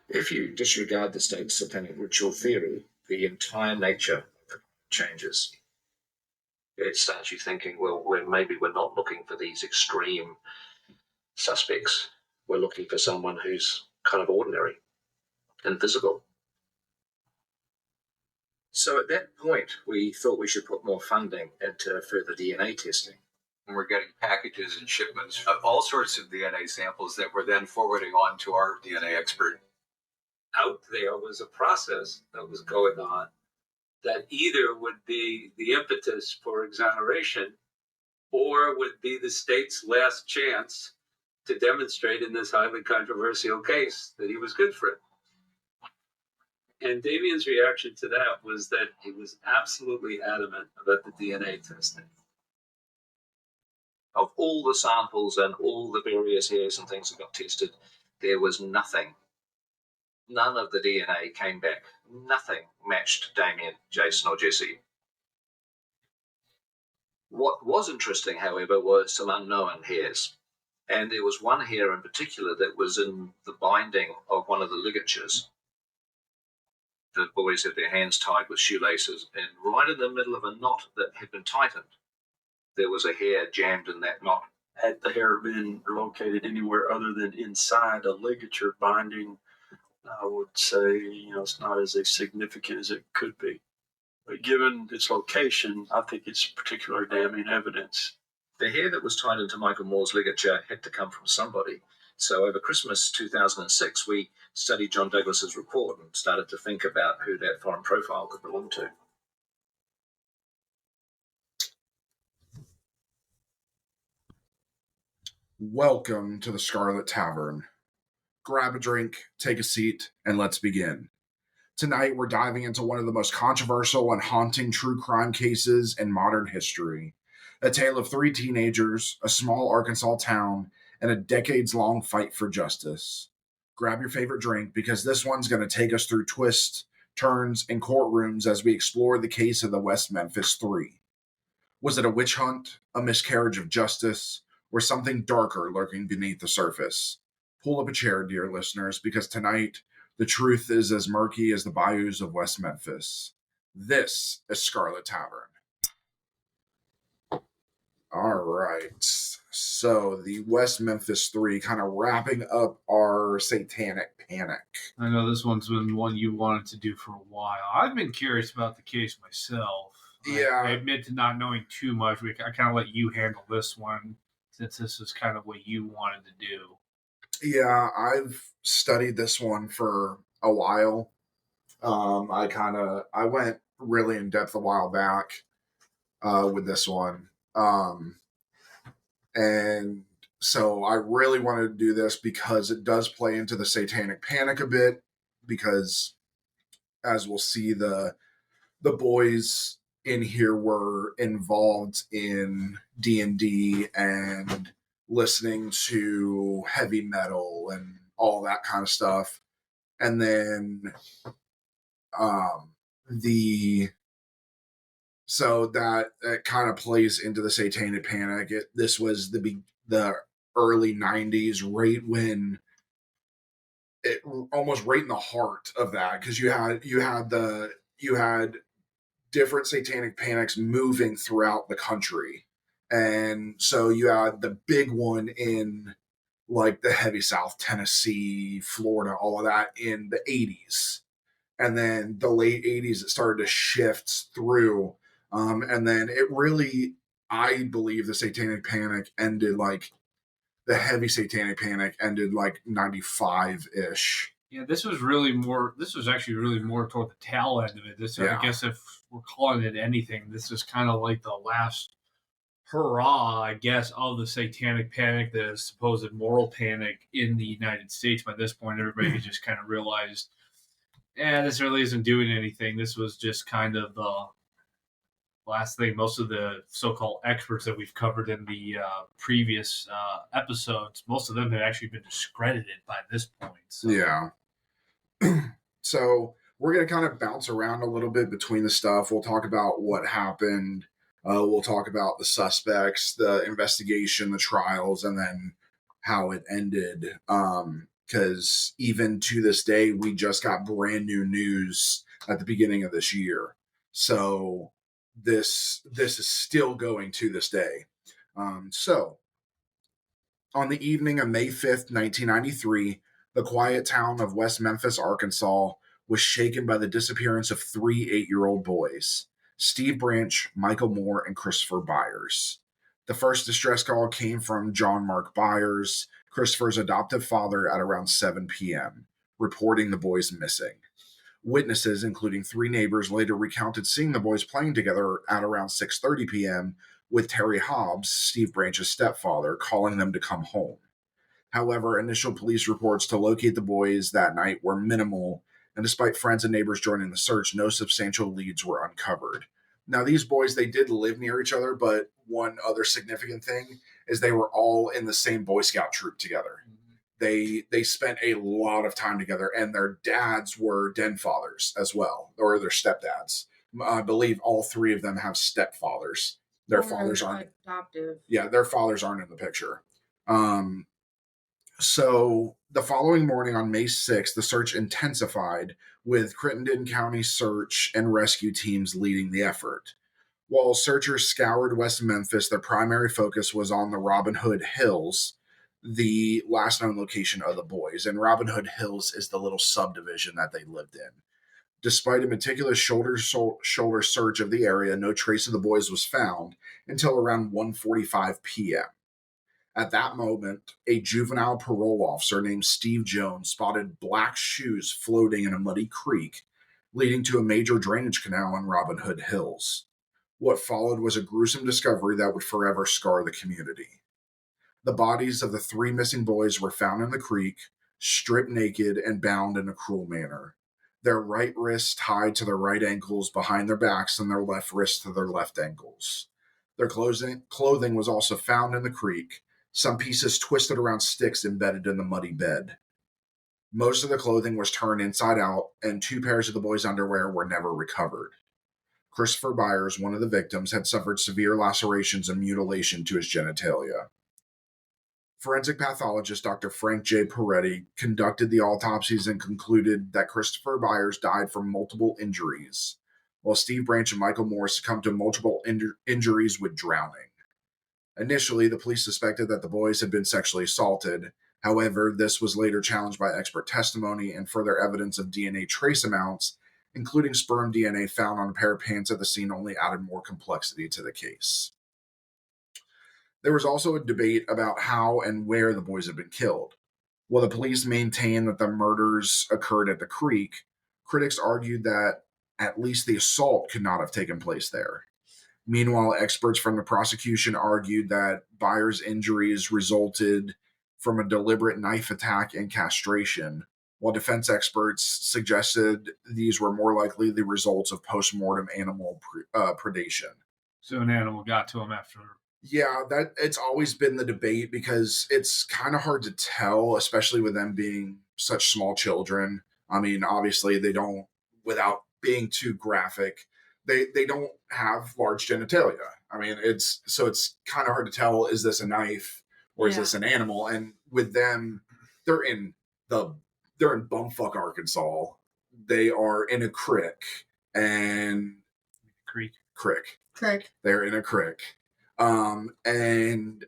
If you disregard the state's satanic ritual theory, the entire nature changes. It starts you thinking, well, maybe we're not looking for these extreme suspects. We're looking for someone who's kind of ordinary, invisible. So at that point, we thought we should put more funding into further DNA testing. And we're getting packages and shipments of all sorts of DNA samples that we're then forwarding on to our DNA expert. Out there was a process that was going on that either would be the impetus for exoneration or would be the state's last chance to demonstrate in this highly controversial case that he was good for it. And Damien's reaction to that was that he was absolutely adamant about the DNA testing. Of all the samples and all the various hairs and things that got tested, there was nothing. None of the DNA came back. Nothing matched Damien, Jason, or Jesse. What was interesting, however, were some unknown hairs. And there was one hair in particular that was in the binding of one of the ligatures. The boys had their hands tied with shoelaces, and right in the middle of a knot that had been tightened, there was a hair jammed in that knot. Had the hair been located anywhere other than inside a ligature binding, I would say, it's not as significant as it could be. But given its location, I think it's particularly damning evidence. The hair that was tied into Michael Moore's ligature had to come from somebody. So over Christmas 2006, we studied John Douglas's report and started to think about who that foreign profile could belong to. Welcome to the Scarlet Tavern. Grab a drink, take a seat, and let's begin. Tonight, we're diving into one of the most controversial and haunting true crime cases in modern history. A tale of three teenagers, a small Arkansas town, and a decades-long fight for justice. Grab your favorite drink because this one's going to take us through twists, turns, and courtrooms as we explore the case of the West Memphis Three. Was it a witch hunt, a miscarriage of justice, or something darker lurking beneath the surface? Pull up a chair, dear listeners, because tonight, the truth is as murky as the bayous of West Memphis. This is Scarlet Tavern. All right. So the West Memphis Three, kind of wrapping up our satanic panic. I know this one's been one you wanted to do for a while. I've been curious about the case myself. Yeah. I admit to not knowing too much. I kind of let you handle this one since this is kind of what you wanted to do. Yeah, I've studied this one for a while. I went really in depth a while back with this one. And so I really wanted to do this because it does play into the satanic panic a bit, because as we'll see, the boys in here were involved in D&D and listening to heavy metal and all that kind of stuff. And then so that kind of plays into the satanic panic. This was the early 90s, right when it almost right in the heart of that, because you had different satanic panics moving throughout the country. And so you had the big one in like the heavy South, Tennessee, Florida, all of that in the 80s. And then the late 80s, it started to shift through. And then it really, I believe the satanic panic ended like the heavy satanic panic ended like 95-ish. Yeah, this was actually really more toward the tail end of it. I guess if we're calling it anything, this is kind of like the last hurrah, I guess, of the satanic panic, the supposed moral panic in the United States. By this point, everybody just kind of realized, this really isn't doing anything. This was just kind of the last thing. Most of the so-called experts that we've covered in the previous episodes, most of them have actually been discredited by this point. So. Yeah. So we're going to kind of bounce around a little bit between the stuff. We'll talk about what happened. We'll talk about the suspects, the investigation, the trials, and then how it ended. because even to this day, we just got brand new news at the beginning of this year. So this is still going to this day. So on the evening of May 5th, 1993, the quiet town of West Memphis, Arkansas, was shaken by the disappearance of 3 8-year-old boys, Steve Branch, Michael Moore, and Christopher Byers. The first distress call came from John Mark Byers, Christopher's adoptive father, at around 7 p.m., reporting the boys missing. Witnesses, including 3 neighbors, later recounted seeing the boys playing together at around 6:30 p.m., with Terry Hobbs, Steve Branch's stepfather, calling them to come home. However, initial police reports to locate the boys that night were minimal, and despite friends and neighbors joining the search, no substantial leads were uncovered. Now, these boys, they did live near each other, but one other significant thing is they were all in the same Boy Scout troop together. They spent a lot of time together, and their dads were den fathers as well, or their stepdads. I believe all 3 of them have stepfathers. Their fathers aren't adoptive. Yeah, their fathers aren't in the picture. So the following morning on May 6th, the search intensified, with Crittenden County search and rescue teams leading the effort. While searchers scoured West Memphis, their primary focus was on the Robin Hood Hills, the last known location of the boys. And Robin Hood Hills is the little subdivision that they lived in. Despite a meticulous shoulder search of the area, no trace of the boys was found until around 1:45 p.m. At that moment, a juvenile parole officer named Steve Jones spotted black shoes floating in a muddy creek, leading to a major drainage canal in Robin Hood Hills. What followed was a gruesome discovery that would forever scar the community. The bodies of the 3 missing boys were found in the creek, stripped naked and bound in a cruel manner. Their right wrists tied to their right ankles behind their backs and their left wrists to their left ankles. Their clothing was also found in the creek, some pieces twisted around sticks embedded in the muddy bed. Most of the clothing was turned inside out, and 2 pairs of the boys' underwear were never recovered. Christopher Byers, one of the victims, had suffered severe lacerations and mutilation to his genitalia. Forensic pathologist Dr. Frank J. Peretti conducted the autopsies and concluded that Christopher Byers died from multiple injuries, while Steve Branch and Michael Moore succumbed to multiple injuries with drowning. Initially, the police suspected that the boys had been sexually assaulted. However, this was later challenged by expert testimony, and further evidence of DNA trace amounts, including sperm DNA found on a pair of pants at the scene, only added more complexity to the case. There was also a debate about how and where the boys had been killed. While the police maintained that the murders occurred at the creek, critics argued that at least the assault could not have taken place there. Meanwhile, experts from the prosecution argued that Byers' injuries resulted from a deliberate knife attack and castration, while defense experts suggested these were more likely the results of post-mortem animal predation. So an animal got to him after. Yeah, that it's always been the debate because it's kind of hard to tell, especially with them being such small children. I mean, obviously they don't, without being too graphic, they don't have large genitalia. I mean, it's kind of hard to tell, is this a knife or is this an animal? And with them, they're in bumfuck Arkansas. They are in a creek. They're in a creek. And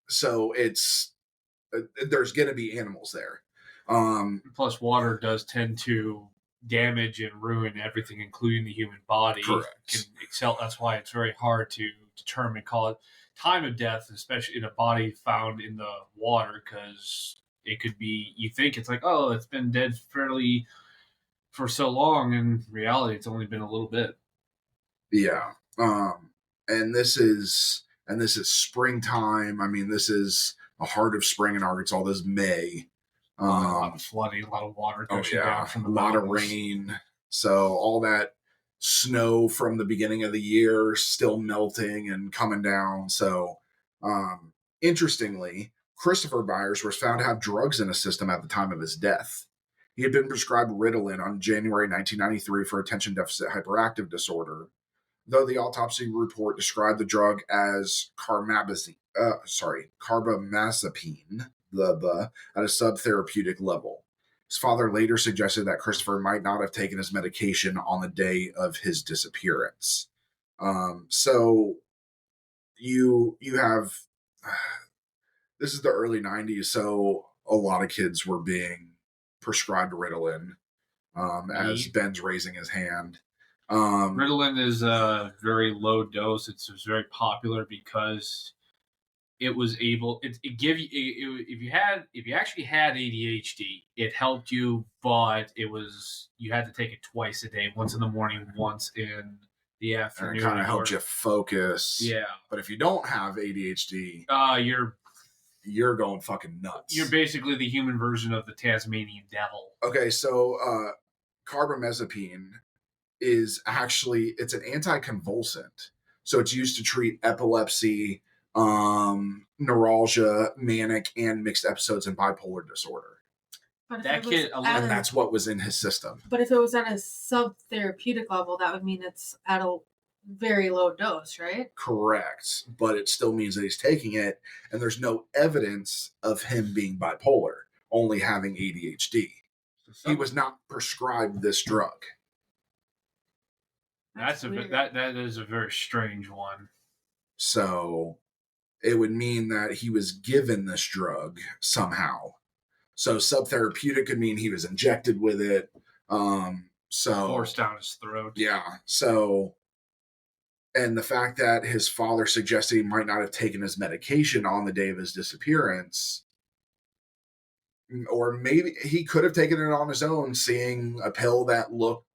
so there's going to be animals there. Plus, water does tend to damage and ruin everything, including the human body. Correct. That's why it's very hard to determine, call it time of death, especially in a body found in the water, because it could be, you think it's like, oh, it's been dead for so long. In reality, it's only been a little bit. Yeah. And this is springtime. I mean, this is the heart of spring in Arkansas. This is May. A lot of flooding, a lot of water gushing down from the mountains. Of mountains. Rain. So all that snow from the beginning of the year still melting and coming down. So interestingly, Christopher Byers was found to have drugs in his system at the time of his death. He had been prescribed Ritalin on January 1993 for attention deficit hyperactive disorder, though the autopsy report described the drug as carbamazepine. at a subtherapeutic level. His father later suggested that Christopher might not have taken his medication on the day of his disappearance. So you have this is the early 90s, so a lot of kids were being prescribed Ritalin. As Ben's raising his hand. Ritalin is a very low dose. It's very popular because it was able it give you if you actually had ADHD, it helped you, but you had to take it twice a day, once in the morning, once in the afternoon. And it kind of helped you focus. Yeah. But if you don't have ADHD, you're going fucking nuts. You're basically the human version of the Tasmanian devil. Okay, so carbamazepine is actually, it's an anticonvulsant. So it's used to treat epilepsy, neuralgia, manic, and mixed episodes in bipolar disorder. And that's what was in his system. But if it was at a subtherapeutic level, that would mean it's at a very low dose, right? Correct. But it still means that he's taking it, and there's no evidence of him being bipolar, only having ADHD. He was not prescribed this drug. That is a very strange one. So it would mean that he was given this drug somehow. So subtherapeutic could mean he was injected with it. Forced down his throat. Yeah. So, and the fact that his father suggested he might not have taken his medication on the day of his disappearance, or maybe he could have taken it on his own, seeing a pill that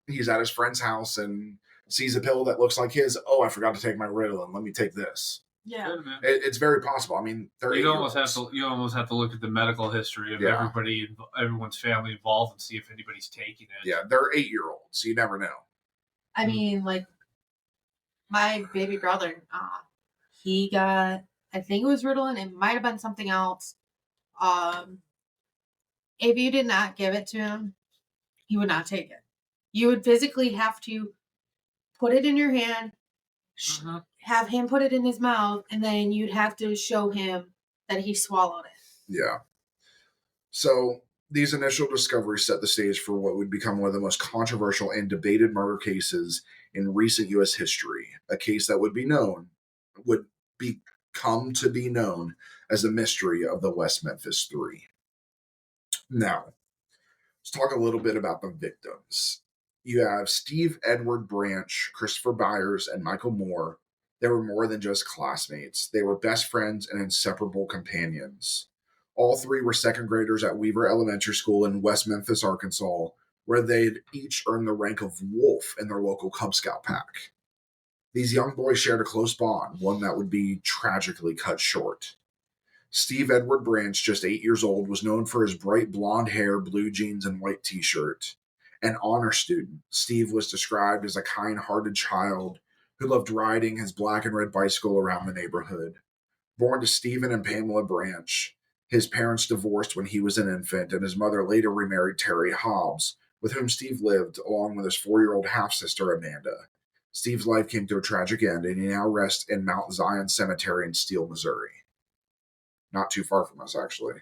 he's at his friend's house and sees a pill that looks like his. Oh, I forgot to take my Ritalin. Let me take this. Yeah. It's very possible. I mean, you almost have to look at the medical history of everyone's family involved and see if anybody's taking it. Yeah, they're 8-year-olds. You never know. I mean, like, my baby brother, he got, I think it was Ritalin. It might have been something else. If you did not give it to him, he would not take it. You would physically have to put it in your hand, have him put it in his mouth, and then you'd have to show him that he swallowed it. Yeah. So these initial discoveries set the stage for what would become one of the most controversial and debated murder cases in recent U.S. history, a case that would become to be known as the mystery of the West Memphis Three. Now, let's talk a little bit about the victims. You have Steve Edward Branch, Christopher Byers, and Michael Moore. They were more than just classmates. They were best friends and inseparable companions. All three were second graders at Weaver Elementary School in West Memphis, Arkansas, where they'd each earned the rank of Wolf in their local Cub Scout pack. These young boys shared a close bond, one that would be tragically cut short. Steve Edward Branch, just 8 years old, was known for his bright blonde hair, blue jeans, and white t-shirt. An honor student, Steve was described as a kind-hearted child who loved riding his black and red bicycle around the neighborhood. Born to Stephen and Pamela Branch, his parents divorced when he was an infant, and his mother later remarried Terry Hobbs, with whom Steve lived, along with his 4-year-old half-sister Amanda. Steve's life came to a tragic end, and he now rests in Mount Zion Cemetery in Steele, Missouri. Not too far from us, actually.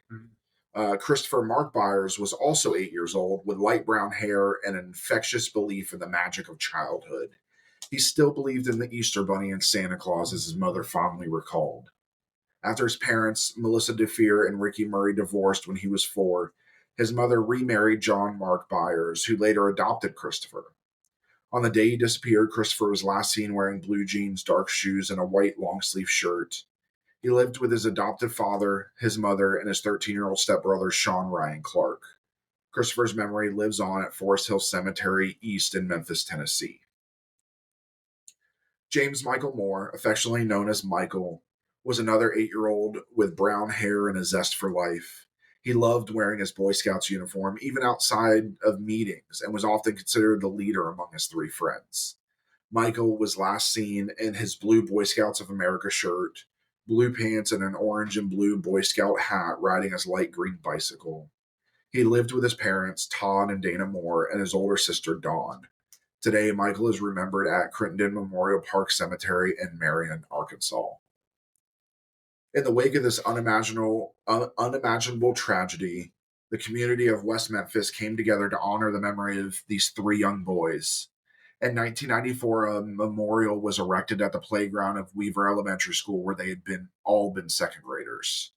Christopher Mark Byers was also 8 years old, with light brown hair and an infectious belief in the magic of childhood. He still believed in the Easter Bunny and Santa Claus, as his mother fondly recalled. After his parents, Melissa DeFeer and Ricky Murray, divorced when he was 4, his mother remarried John Mark Byers, who later adopted Christopher. On the day he disappeared, Christopher was last seen wearing blue jeans, dark shoes, and a white long-sleeve shirt. He lived with his adoptive father, his mother, and his 13-year-old stepbrother, Sean Ryan Clark. Christopher's memory lives on at Forest Hill Cemetery East in Memphis, Tennessee. James Michael Moore, affectionately known as Michael, was another 8-year-old with brown hair and a zest for life. He loved wearing his Boy Scouts uniform, even outside of meetings, and was often considered the leader among his 3 friends. Michael was last seen in his blue Boy Scouts of America shirt, blue pants, and an orange and blue Boy Scout hat, riding his light green bicycle. He lived with his parents, Todd and Dana Moore, and his older sister, Dawn. Today, Michael is remembered at Crittenden Memorial Park Cemetery in Marion, Arkansas. In the wake of this unimaginable tragedy, the community of West Memphis came together to honor the memory of these three young boys. In 1994, a memorial was erected at the playground of Weaver Elementary School, where they had all been second graders.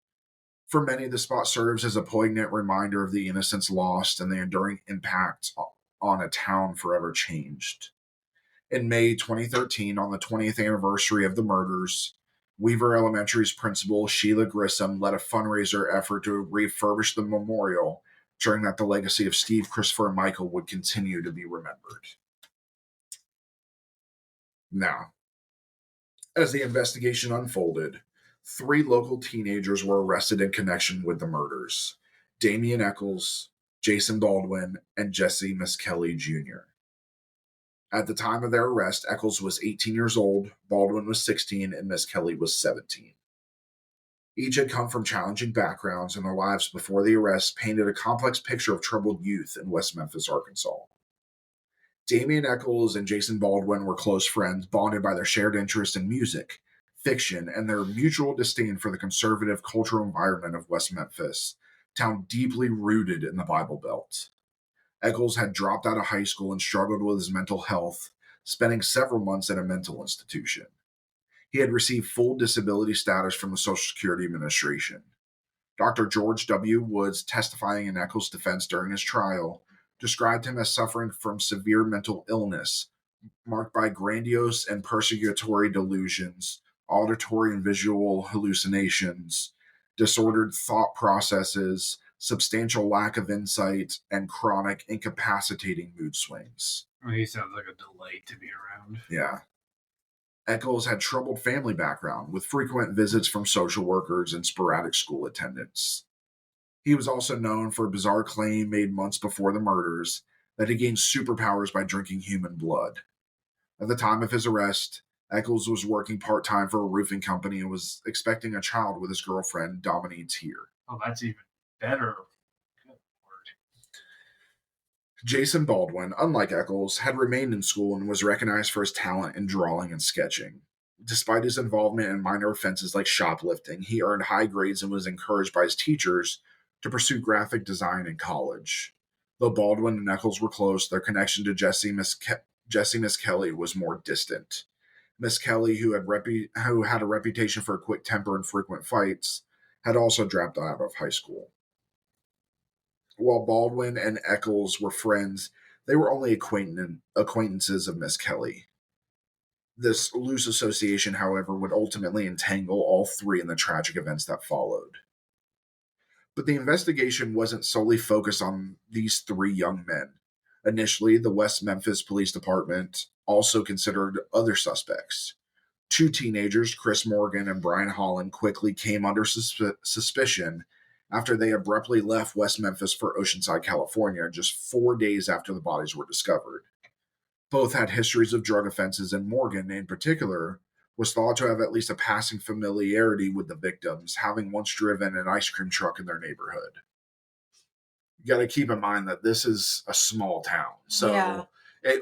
For many, the spot serves as a poignant reminder of the innocence lost and the enduring impact on a town forever changed. In May 2013, on the 20th anniversary of the murders, Weaver Elementary's principal, Sheila Grissom, led a fundraiser effort to refurbish the memorial, ensuring that the legacy of Steve, Christopher, and Michael would continue to be remembered. Now, as the investigation unfolded, 3 local teenagers were arrested in connection with the murders: Damian Eccles, Jason Baldwin, and Jesse Miskelly Jr. At the time of their arrest, Eccles was 18 years old, Baldwin was 16, and Miskelly was 17. Each had come from challenging backgrounds, and their lives before the arrest painted a complex picture of troubled youth in West Memphis, Arkansas. Damian Eccles and Jason Baldwin were close friends, bonded by their shared interest in music, fiction, and their mutual disdain for the conservative cultural environment of West Memphis, a town deeply rooted in the Bible Belt. Eccles had dropped out of high school and struggled with his mental health, spending several months at a mental institution. He had received full disability status from the Social Security Administration. Dr. George W. Woods, testifying in Eccles' defense during his trial, described him as suffering from severe mental illness, marked by grandiose and persecutory delusions, auditory and visual hallucinations, disordered thought processes, substantial lack of insight, and chronic incapacitating mood swings. He sounds like a delight to be around. Yeah. Eccles had troubled family background, with frequent visits from social workers and sporadic school attendance. He was also known for a bizarre claim made months before the murders that he gained superpowers by drinking human blood. At the time of his arrest, Eccles was working part-time for a roofing company and was expecting a child with his girlfriend, Dominique Tier. Oh, that's even better. Jason Baldwin, unlike Eccles, had remained in school and was recognized for his talent in drawing and sketching. Despite his involvement in minor offenses like shoplifting, he earned high grades and was encouraged by his teachers to pursue graphic design in college. Though Baldwin and Eccles were close, their connection to Jesse Miskelly was more distant. Miskelly, who had a reputation for a quick temper and frequent fights, had also dropped out of high school. While Baldwin and Eccles were friends, they were only acquaintances of Miskelly. This loose association, however, would ultimately entangle all 3 in the tragic events that followed. But the investigation wasn't solely focused on these 3 young men. Initially, the West Memphis Police Department also considered other suspects. 2 teenagers, Chris Morgan and Brian Holland, quickly came under suspicion after they abruptly left West Memphis for Oceanside, California, just 4 days after the bodies were discovered. Both had histories of drug offenses, and Morgan, in particular, was thought to have at least a passing familiarity with the victims, having once driven an ice cream truck in their neighborhood. You got to keep in mind that this is a small town. So,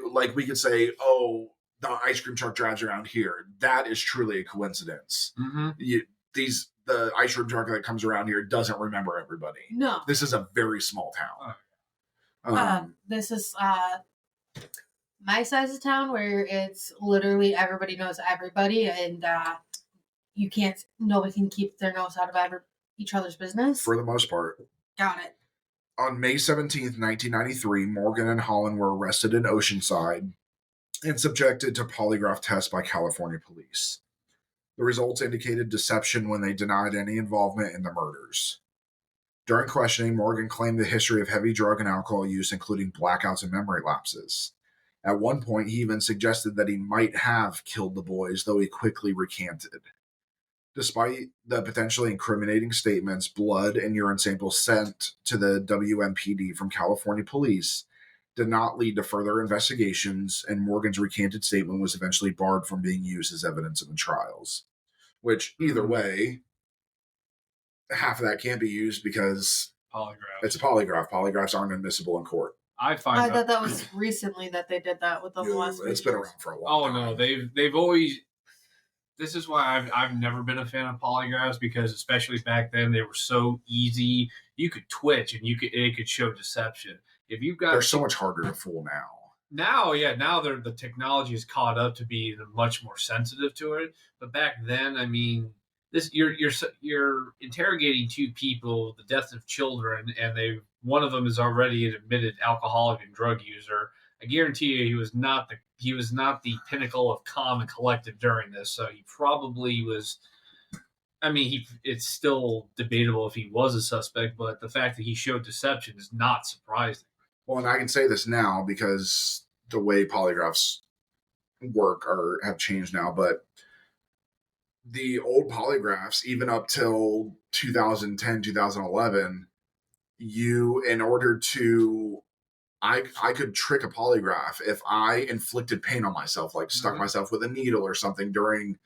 like we could say, oh, the ice cream truck drives around here. That is truly a coincidence. Mm-hmm. The ice cream truck that comes around here doesn't remember everybody. No. This is a very small town. This is my size of town where it's literally everybody knows everybody, and nobody can keep their nose out of each other's business. For the most part. Got it. On May 17th, 1993, Morgan and Holland were arrested in Oceanside and subjected to polygraph tests by California police. The results indicated deception when they denied any involvement in the murders. During questioning, Morgan claimed the history of heavy drug and alcohol use, including blackouts and memory lapses. At one point, he even suggested that he might have killed the boys, though he quickly recanted. Despite the potentially incriminating statements, blood and urine samples sent to the WMPD from California police did not lead to further investigations, and Morgan's recanted statement was eventually barred from being used as evidence in the trials. Which, either way, half of that can't be used because it's a polygraph. Polygraphs aren't admissible in court. I thought that was recently that they did that with the last. It's been around for a while. Oh no, they've always this is why I've never been a fan of polygraphs, because especially back then they were so easy. You could twitch and it could show deception. If you've got They're so much harder to fool now. Now, the technology is caught up to be much more sensitive to it. But back then, I mean, you're interrogating two people, the death of children, and one of them is already an admitted alcoholic and drug user. I guarantee you, he was not the pinnacle of calm and collected during this. So he probably was. I mean, it's still debatable if he was a suspect, but the fact that he showed deception is not surprising. Well, and I can say this now because the way polygraphs work or have changed now, but the old polygraphs, even up till 2010, 2011, in order to, I could trick a polygraph if I inflicted pain on myself, like stuck myself with a needle or something during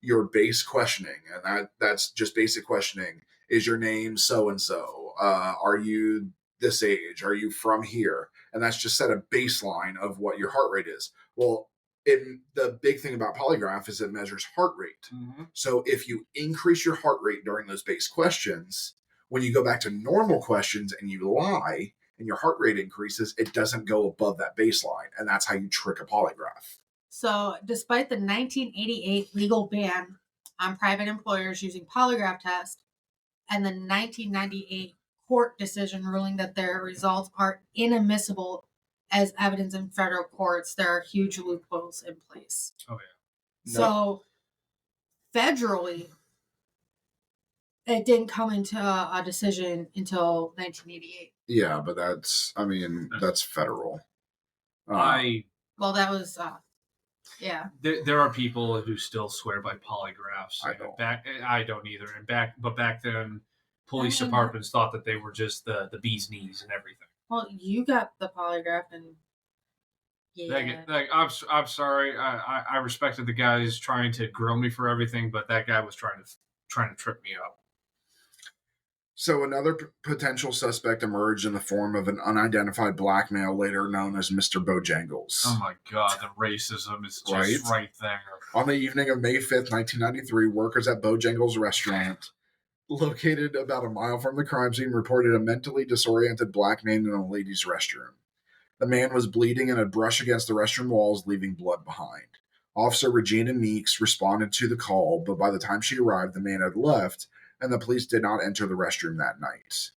your base questioning. And that's just basic questioning. Is your name so-and-so? Are you this age? Are you from here? And that's just set a baseline of what your heart rate is. Well, the big thing about polygraph is it measures heart rate. Mm-hmm. So if you increase your heart rate during those base questions, when you go back to normal questions and you lie and your heart rate increases, it doesn't go above that baseline. And that's how you trick a polygraph. So despite the 1988 legal ban on private employers using polygraph tests and the 1998 court decision ruling that their results are inadmissible as evidence in federal courts, there are huge loopholes in place. Oh, yeah. So federally, it didn't come into a decision until 1988. Yeah, but that's federal. Well, that was, yeah. There are people who still swear by polygraphs. I don't. I don't either. But back then, police departments thought that they were just the bee's knees and everything. Well, you got the polygraph, and I'm sorry. I respected the guys trying to grill me for everything, but that guy was trying to trip me up. So another potential suspect emerged in the form of an unidentified black male, later known as Mr. Bojangles. Oh my God, the racism is just right there. On the evening of May 5th, 1993, workers at Bojangles restaurant, located about a mile from the crime scene, reported a mentally disoriented black man in a ladies' restroom. The man was bleeding and had brushed against the restroom walls, leaving blood behind. Officer Regina Meeks responded to the call, but by the time she arrived, the man had left, and the police did not enter the restroom that night.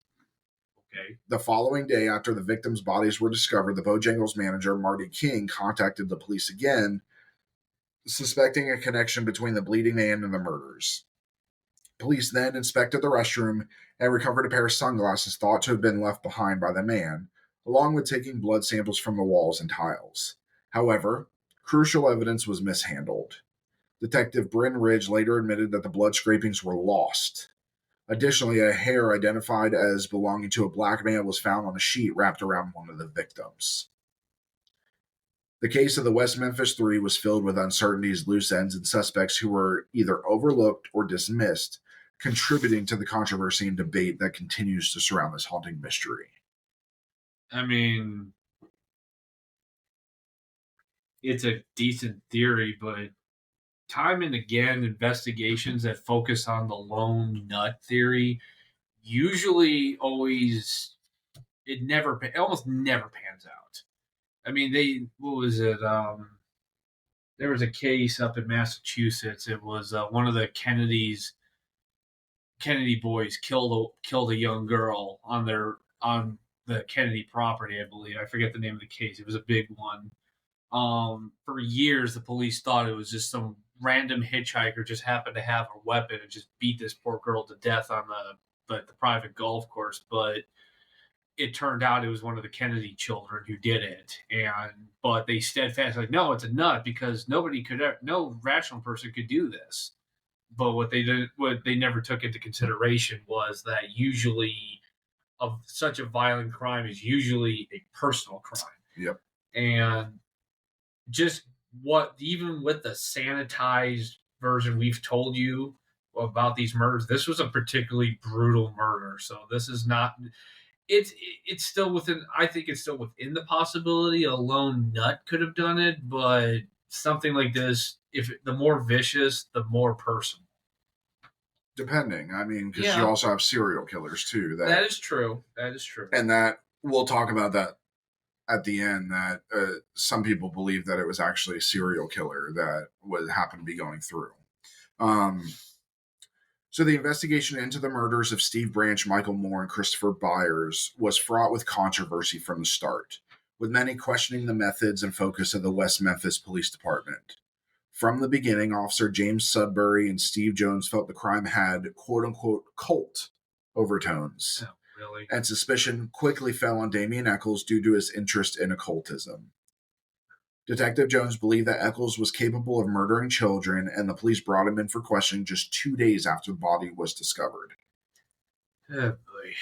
Okay. The following day, after the victims' bodies were discovered, the Bojangles manager, Marty King, contacted the police again, suspecting a connection between the bleeding man and the murders. Police then inspected the restroom and recovered a pair of sunglasses thought to have been left behind by the man, along with taking blood samples from the walls and tiles. However, crucial evidence was mishandled. Detective Bryn Ridge later admitted that the blood scrapings were lost. Additionally, a hair identified as belonging to a black male was found on a sheet wrapped around one of the victims. The case of the West Memphis Three was filled with uncertainties, loose ends, and suspects who were either overlooked or dismissed, contributing to the controversy and debate that continues to surround this haunting mystery. I mean, it's a decent theory, but time and again, investigations that focus on the lone nut theory usually almost never pans out. I mean, what was it? There was a case up in Massachusetts. It was one of the Kennedy boys killed a young girl on the Kennedy property, I believe. I forget the name of the case. It was a big one. For years, the police thought it was just some random hitchhiker just happened to have a weapon and just beat this poor girl to death on the private golf course. But it turned out it was one of the Kennedy children who did it. But they steadfastly, no, it's a nut, because no rational person could do this. But what they never took into consideration was that usually of such a violent crime is usually a personal crime. Yep. And just even with the sanitized version we've told you about these murders, this was a particularly brutal murder. So this is not, it's still within, I think it's still within the possibility a lone nut could have done it, but something like this if the more vicious, the more personal. Depending, I mean, because you also have serial killers too. That is true. That is true. And that we'll talk about that at the end. That some people believe that it was actually a serial killer that would happen to be going through. So the investigation into the murders of Steve Branch, Michael Moore, and Christopher Byers was fraught with controversy from the start, with many questioning the methods and focus of the West Memphis Police Department. From the beginning, Officer James Sudbury and Steve Jones felt the crime had quote-unquote cult overtones. Oh, really? And suspicion quickly fell on Damien Eccles due to his interest in occultism. Detective Jones believed that Eccles was capable of murdering children, and the police brought him in for questioning just 2 days after the body was discovered. Oh, boy.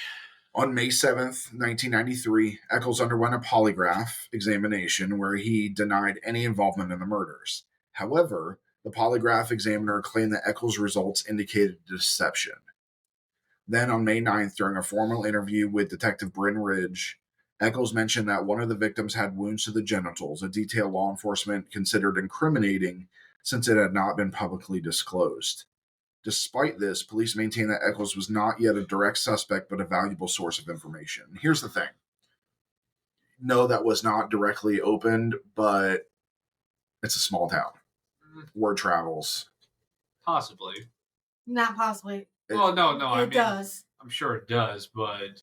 On May 7th, 1993, Eccles underwent a polygraph examination where he denied any involvement in the murders. However, the polygraph examiner claimed that Eccles' results indicated deception. Then on May 9th, during a formal interview with Detective Bryn Ridge, Eccles mentioned that one of the victims had wounds to the genitals, a detail law enforcement considered incriminating since it had not been publicly disclosed. Despite this, police maintain that Eccles was not yet a direct suspect, but a valuable source of information. Here's the thing. No, that was not directly opened, but it's a small town. Word travels. Possibly. Not possibly. Well, no. It does. I'm sure it does, but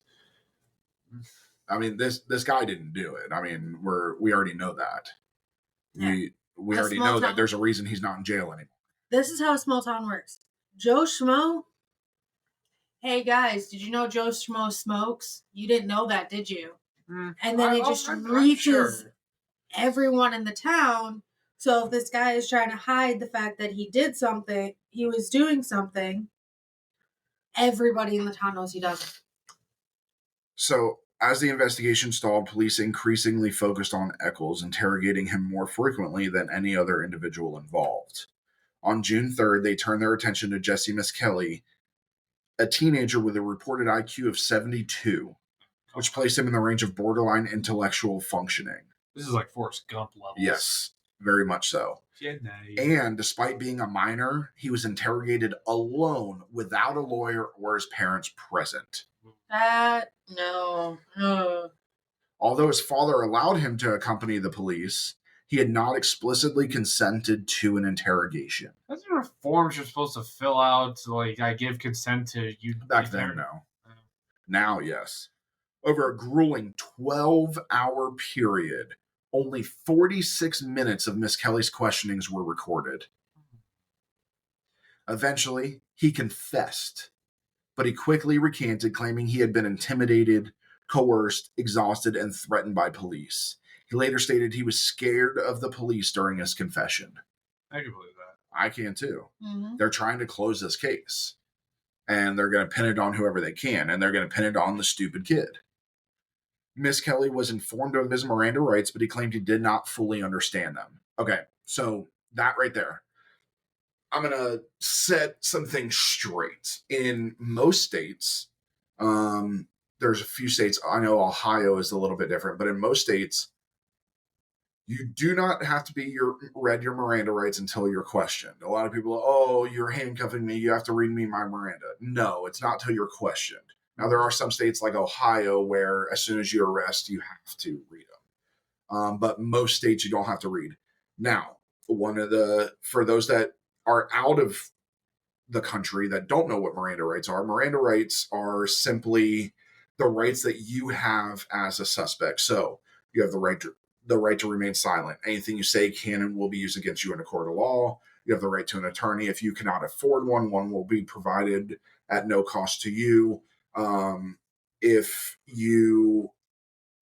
I mean, this guy didn't do it. I mean, we already know that. Yeah. We A already small know that town. there's a reason he's not in jail anymore. This is how a small town works. Joe Schmo. Hey guys, did you know Joe Schmo smokes? You didn't know that, did you? And then it just reaches everyone in the town. So if this guy is trying to hide the fact that he did something, he was doing something, everybody in the town knows he does it. So, as the investigation stalled, police increasingly focused on Eccles, interrogating him more frequently than any other individual involved. On June 3rd, they turned their attention to Jesse Miskelly, a teenager with a reported IQ of 72, which placed him in the range of borderline intellectual functioning. This is like Forrest Gump levels. Yes, very much so. And despite being a minor, he was interrogated alone without a lawyer or his parents present. No. Although his father allowed him to accompany the police, he had not explicitly consented to an interrogation. Those are forms you're supposed to fill out to, like, I give consent to you. Back then, no. Now, yes. Over a grueling 12-hour period, only 46 minutes of Miss Kelly's questionings were recorded. Eventually, he confessed, but he quickly recanted, claiming he had been intimidated, coerced, exhausted, and threatened by police. He later stated he was scared of the police during his confession. I can believe that. I can too. Mm-hmm. They're trying to close this case, and they're going to pin it on whoever they can, and they're going to pin it on the stupid kid. Miss Kelly was informed of his Miranda rights, but he claimed he did not fully understand them. Okay, so that right there. I'm going to set some things straight. In most states, there's a few states, I know Ohio is a little bit different, but in most states, you do not have to be read your Miranda rights until you're questioned. A lot of people, oh, you're handcuffing me, you have to read me my Miranda. No, it's not till you're questioned. Now, there are some states like Ohio where as soon as you arrest, you have to read them. But most states, you don't have to read. Now, for those that are out of the country that don't know what Miranda rights are simply the rights that you have as a suspect. So you have the right to remain silent. Anything you say can and will be used against you in a court of law. You have the right to an attorney. If you cannot afford one will be provided at no cost to you. If you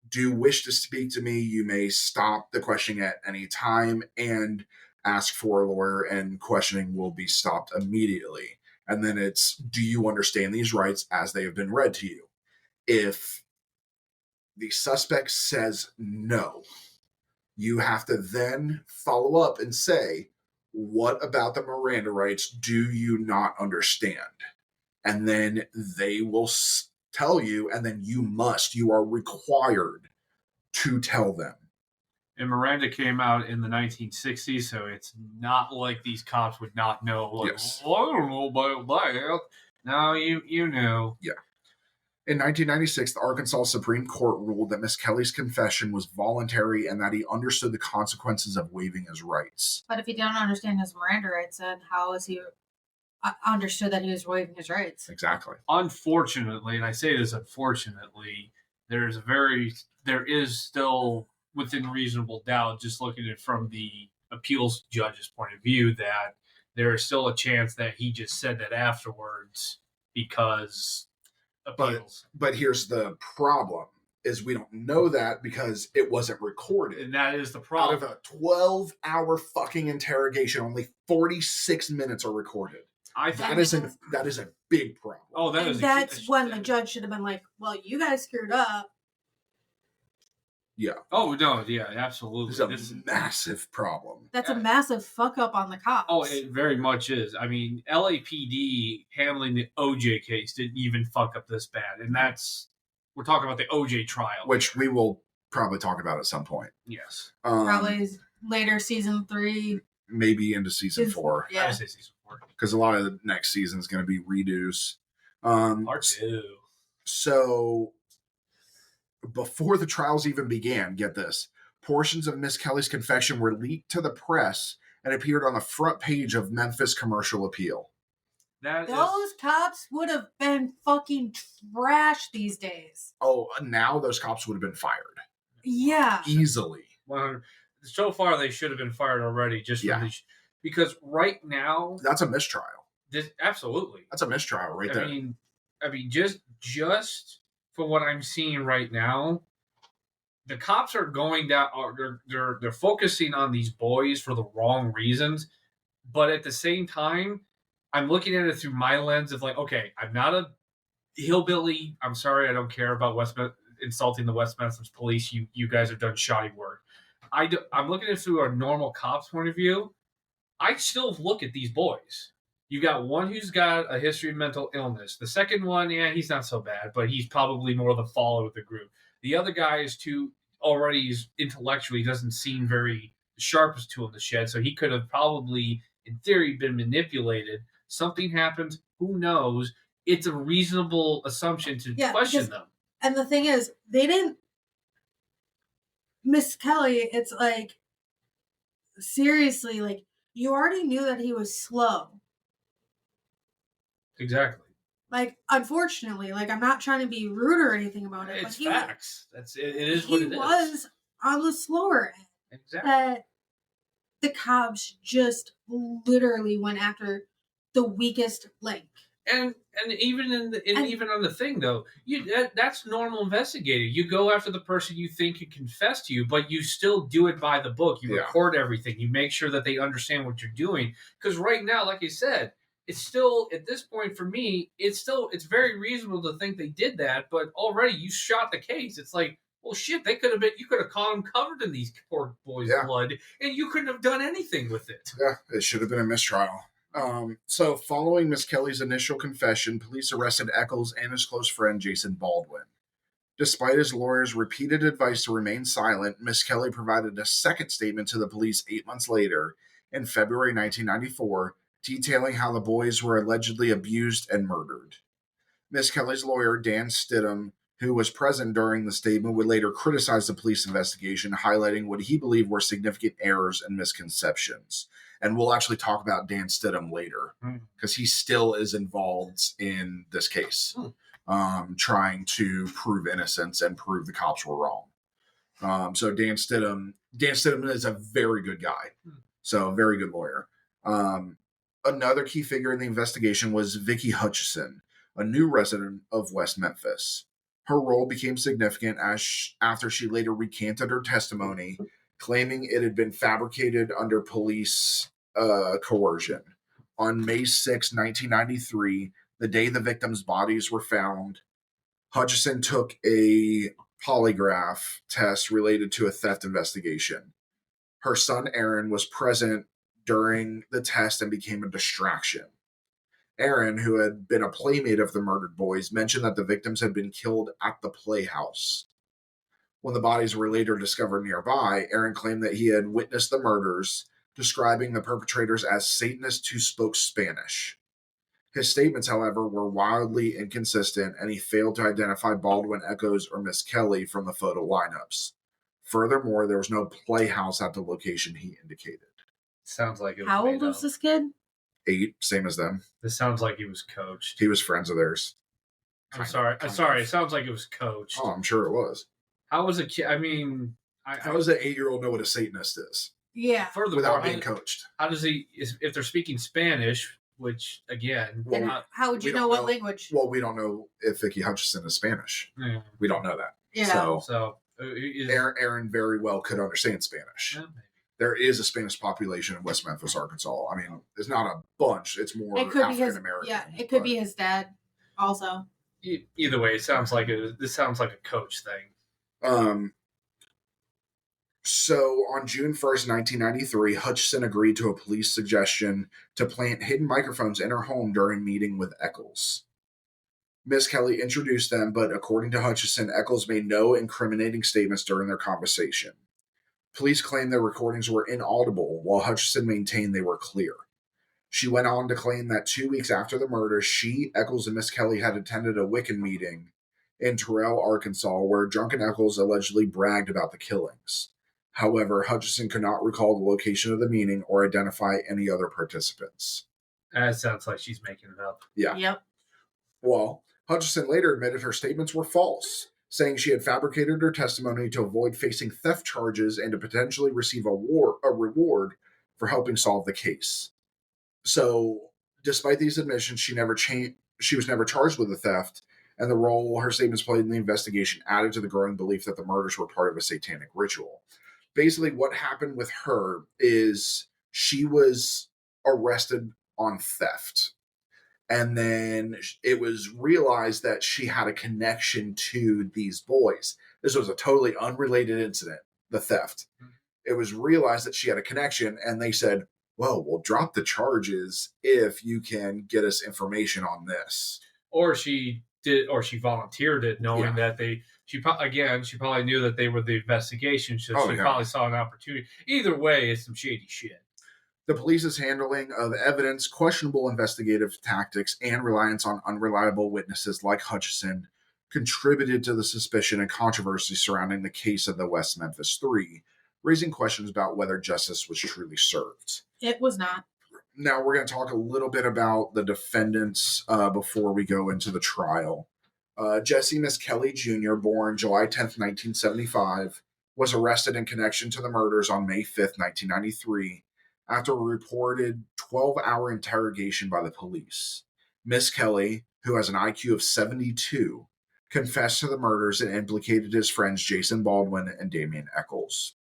do wish to speak to me, you may stop the questioning at any time and ask for a lawyer, and questioning will be stopped immediately. And then it's, do you understand these rights as they have been read to you? If the suspect says no, you have to then follow up and say, what about the Miranda rights do you not understand? And then they will tell you, and then you are required to tell them. And Miranda came out in the 1960s, so it's not like these cops would not know. Like, Yes. well, I don't know about that. No, you knew. Yeah. In 1996, the Arkansas Supreme Court ruled that Miss Kelly's confession was voluntary and that he understood the consequences of waiving his rights. But if he don't understand his Miranda rights, then how is he understood that he was waiving his rights? Exactly. Unfortunately, and I say this unfortunately, there is still within reasonable doubt, just looking at it from the appeals judge's point of view, that there is still a chance that he just said that afterwards because appeals. But here's the problem, is we don't know that because it wasn't recorded. And that is the Out problem. of a 12-hour fucking interrogation, only 46 minutes are recorded. That is a big problem. Oh, that and is. That's when the judge should have been like, "Well, you guys screwed up." Yeah. Oh no, yeah, absolutely. It's a massive problem. That's a massive fuck up on the cops. Oh, it very much is. I mean, LAPD handling the OJ case didn't even fuck up this bad, and we're talking about the OJ trial, Which we will probably talk about at some point. yes, Probably later season 3. Maybe into season 4. I Yeah. would say season 4, Because a lot of the next season is going to be redos. part 2. So before the trials even began, get this, portions of Miss Kelly's confession were leaked to the press and appeared on the front page of Memphis Commercial Appeal. Those cops would have been fucking trash these days. Oh, now those cops would have been fired. Yeah. Easily. 100. So far, they should have been fired already, just from Yeah. because right now, That's a mistrial. absolutely. That's a mistrial right there. I mean, just for what I'm seeing right now, the cops are going down. They're focusing on these boys for the wrong reasons, but at the same time, I'm looking at it through my lens of like, okay, I'm not a hillbilly. I'm sorry, I don't care about insulting the West Memphis police. You guys have done shoddy work. I'm looking at it through a normal cop's point of view. I still look at these boys. You got one who's got a history of mental illness. The second one, yeah, he's not so bad, but he's probably more the follower of the group. The other guy is he's intellectually doesn't seem very the sharpest tool in the shed, so he could have probably, in theory, been manipulated. Something happens, who knows? It's a reasonable assumption to question them. And the thing is, they didn't. Miss Kelly, it's like, seriously, like, you already knew that he was slow. Exactly. Like, unfortunately, like, I'm not trying to be rude or anything about it. It's facts. It is what it is. He was on the slower end. Exactly. That the cops just literally went after the weakest link. And even even on the thing though, that's normal investigating. You go after the person you think can confess to you, but you still do it by the book. You record everything. You make sure that they understand what you're doing. Because right now, like I said, it's still at this point for me, it's very reasonable to think they did that. But already you shot the case. It's like, well, shit, you could have caught them covered in these poor boys' blood, and you couldn't have done anything with it. Yeah, it should have been a mistrial. So following Miss Kelly's initial confession, police arrested Eccles and his close friend Jason Baldwin. Despite his lawyer's repeated advice to remain silent, Miss Kelly provided a second statement to the police 8 months later, in February 1994, detailing how the boys were allegedly abused and murdered. Miss Kelly's lawyer, Dan Stidham, who was present during the statement, would later criticize the police investigation, highlighting what he believed were significant errors and misconceptions. And we'll actually talk about Dan Stidham later, because he still is involved in this case, trying to prove innocence and prove the cops were wrong. So Dan Stidham is a very good guy, so a very good lawyer. Another key figure in the investigation was Vicki Hutchison, a new resident of West Memphis. Her role became significant after she later recanted her testimony, claiming it had been fabricated under police coercion. On May 6, 1993, the day the victims' bodies were found, Hutchison took a polygraph test related to a theft investigation. Her son Aaron was present during the test and became a distraction. Aaron, who had been a playmate of the murdered boys, mentioned that the victims had been killed at the playhouse. When the bodies were later discovered nearby, Aaron claimed that he had witnessed the murders, describing the perpetrators as Satanists who spoke Spanish. His statements, however, were wildly inconsistent, and he failed to identify Baldwin, Echols, or Miss Kelly from the photo lineups. Furthermore, there was no playhouse at the location he indicated. Sounds like it was How made old was up. this kid? 8, same as them. This sounds like he was coached. He was friends of theirs. I'm sorry. It sounds like it was coached. Oh, I'm sure it was. How was a kid? I mean, How does an 8-year-old know what a Satanist is Yeah. furthermore, without being coached? how does he? If they're speaking Spanish, which again, Well, And how would we you don't know what know. language? Well, we don't know if Vicky Hutchison is Spanish. yeah. We don't know that. Yeah. So Aaron very well could understand Spanish. yeah, maybe. There is a Spanish population in West Memphis, Arkansas. I mean, it's not a bunch. It's more It could be his. African American. Yeah, it could be his dad. Also, Either way, it sounds like this sounds like a coach thing. So on June 1st, 1993, Hutchison agreed to a police suggestion to plant hidden microphones in her home during meeting with Echols. Miss Kelly introduced them, but according to Hutchison, Echols made no incriminating statements during their conversation. Police claimed their recordings were inaudible, while Hutchison maintained they were clear. She went on to claim that 2 weeks after the murder, she, Echols, and Miss Kelly had attended a Wiccan meeting in Terrell, Arkansas, where drunken Echols allegedly bragged about the killings. However, Hutchison could not recall the location of the meeting or identify any other participants. That sounds like she's making it up. Yeah. Yep. Well, Hutchison later admitted her statements were false, saying she had fabricated her testimony to avoid facing theft charges and to potentially receive a reward for helping solve the case. So, despite these admissions, she was never charged with the theft, and the role her statements played in the investigation added to the growing belief that the murders were part of a satanic ritual. Basically, what happened with her is she was arrested on theft. And then it was realized that she had a connection to these boys. This was a totally unrelated incident, the theft. It was realized that she had a connection, and they said, well, we'll drop the charges if you can get us information on this. Or she volunteered it, knowing that she probably knew that they were the investigation, so she probably saw an opportunity. Either way, it's some shady shit. The police's handling of evidence, questionable investigative tactics, and reliance on unreliable witnesses like Hutchison contributed to the suspicion and controversy surrounding the case of the West Memphis Three, raising questions about whether justice was truly served. It was not. Now we're going to talk a little bit about the defendants before we go into the trial. Jesse Miss Kelly Jr., born July 10th, 1975, was arrested in connection to the murders on May 5th, 1993, after a reported 12-hour interrogation by the police. Miss Kelly, who has an IQ of 72, confessed to the murders and implicated his friends Jason Baldwin and Damian Echols.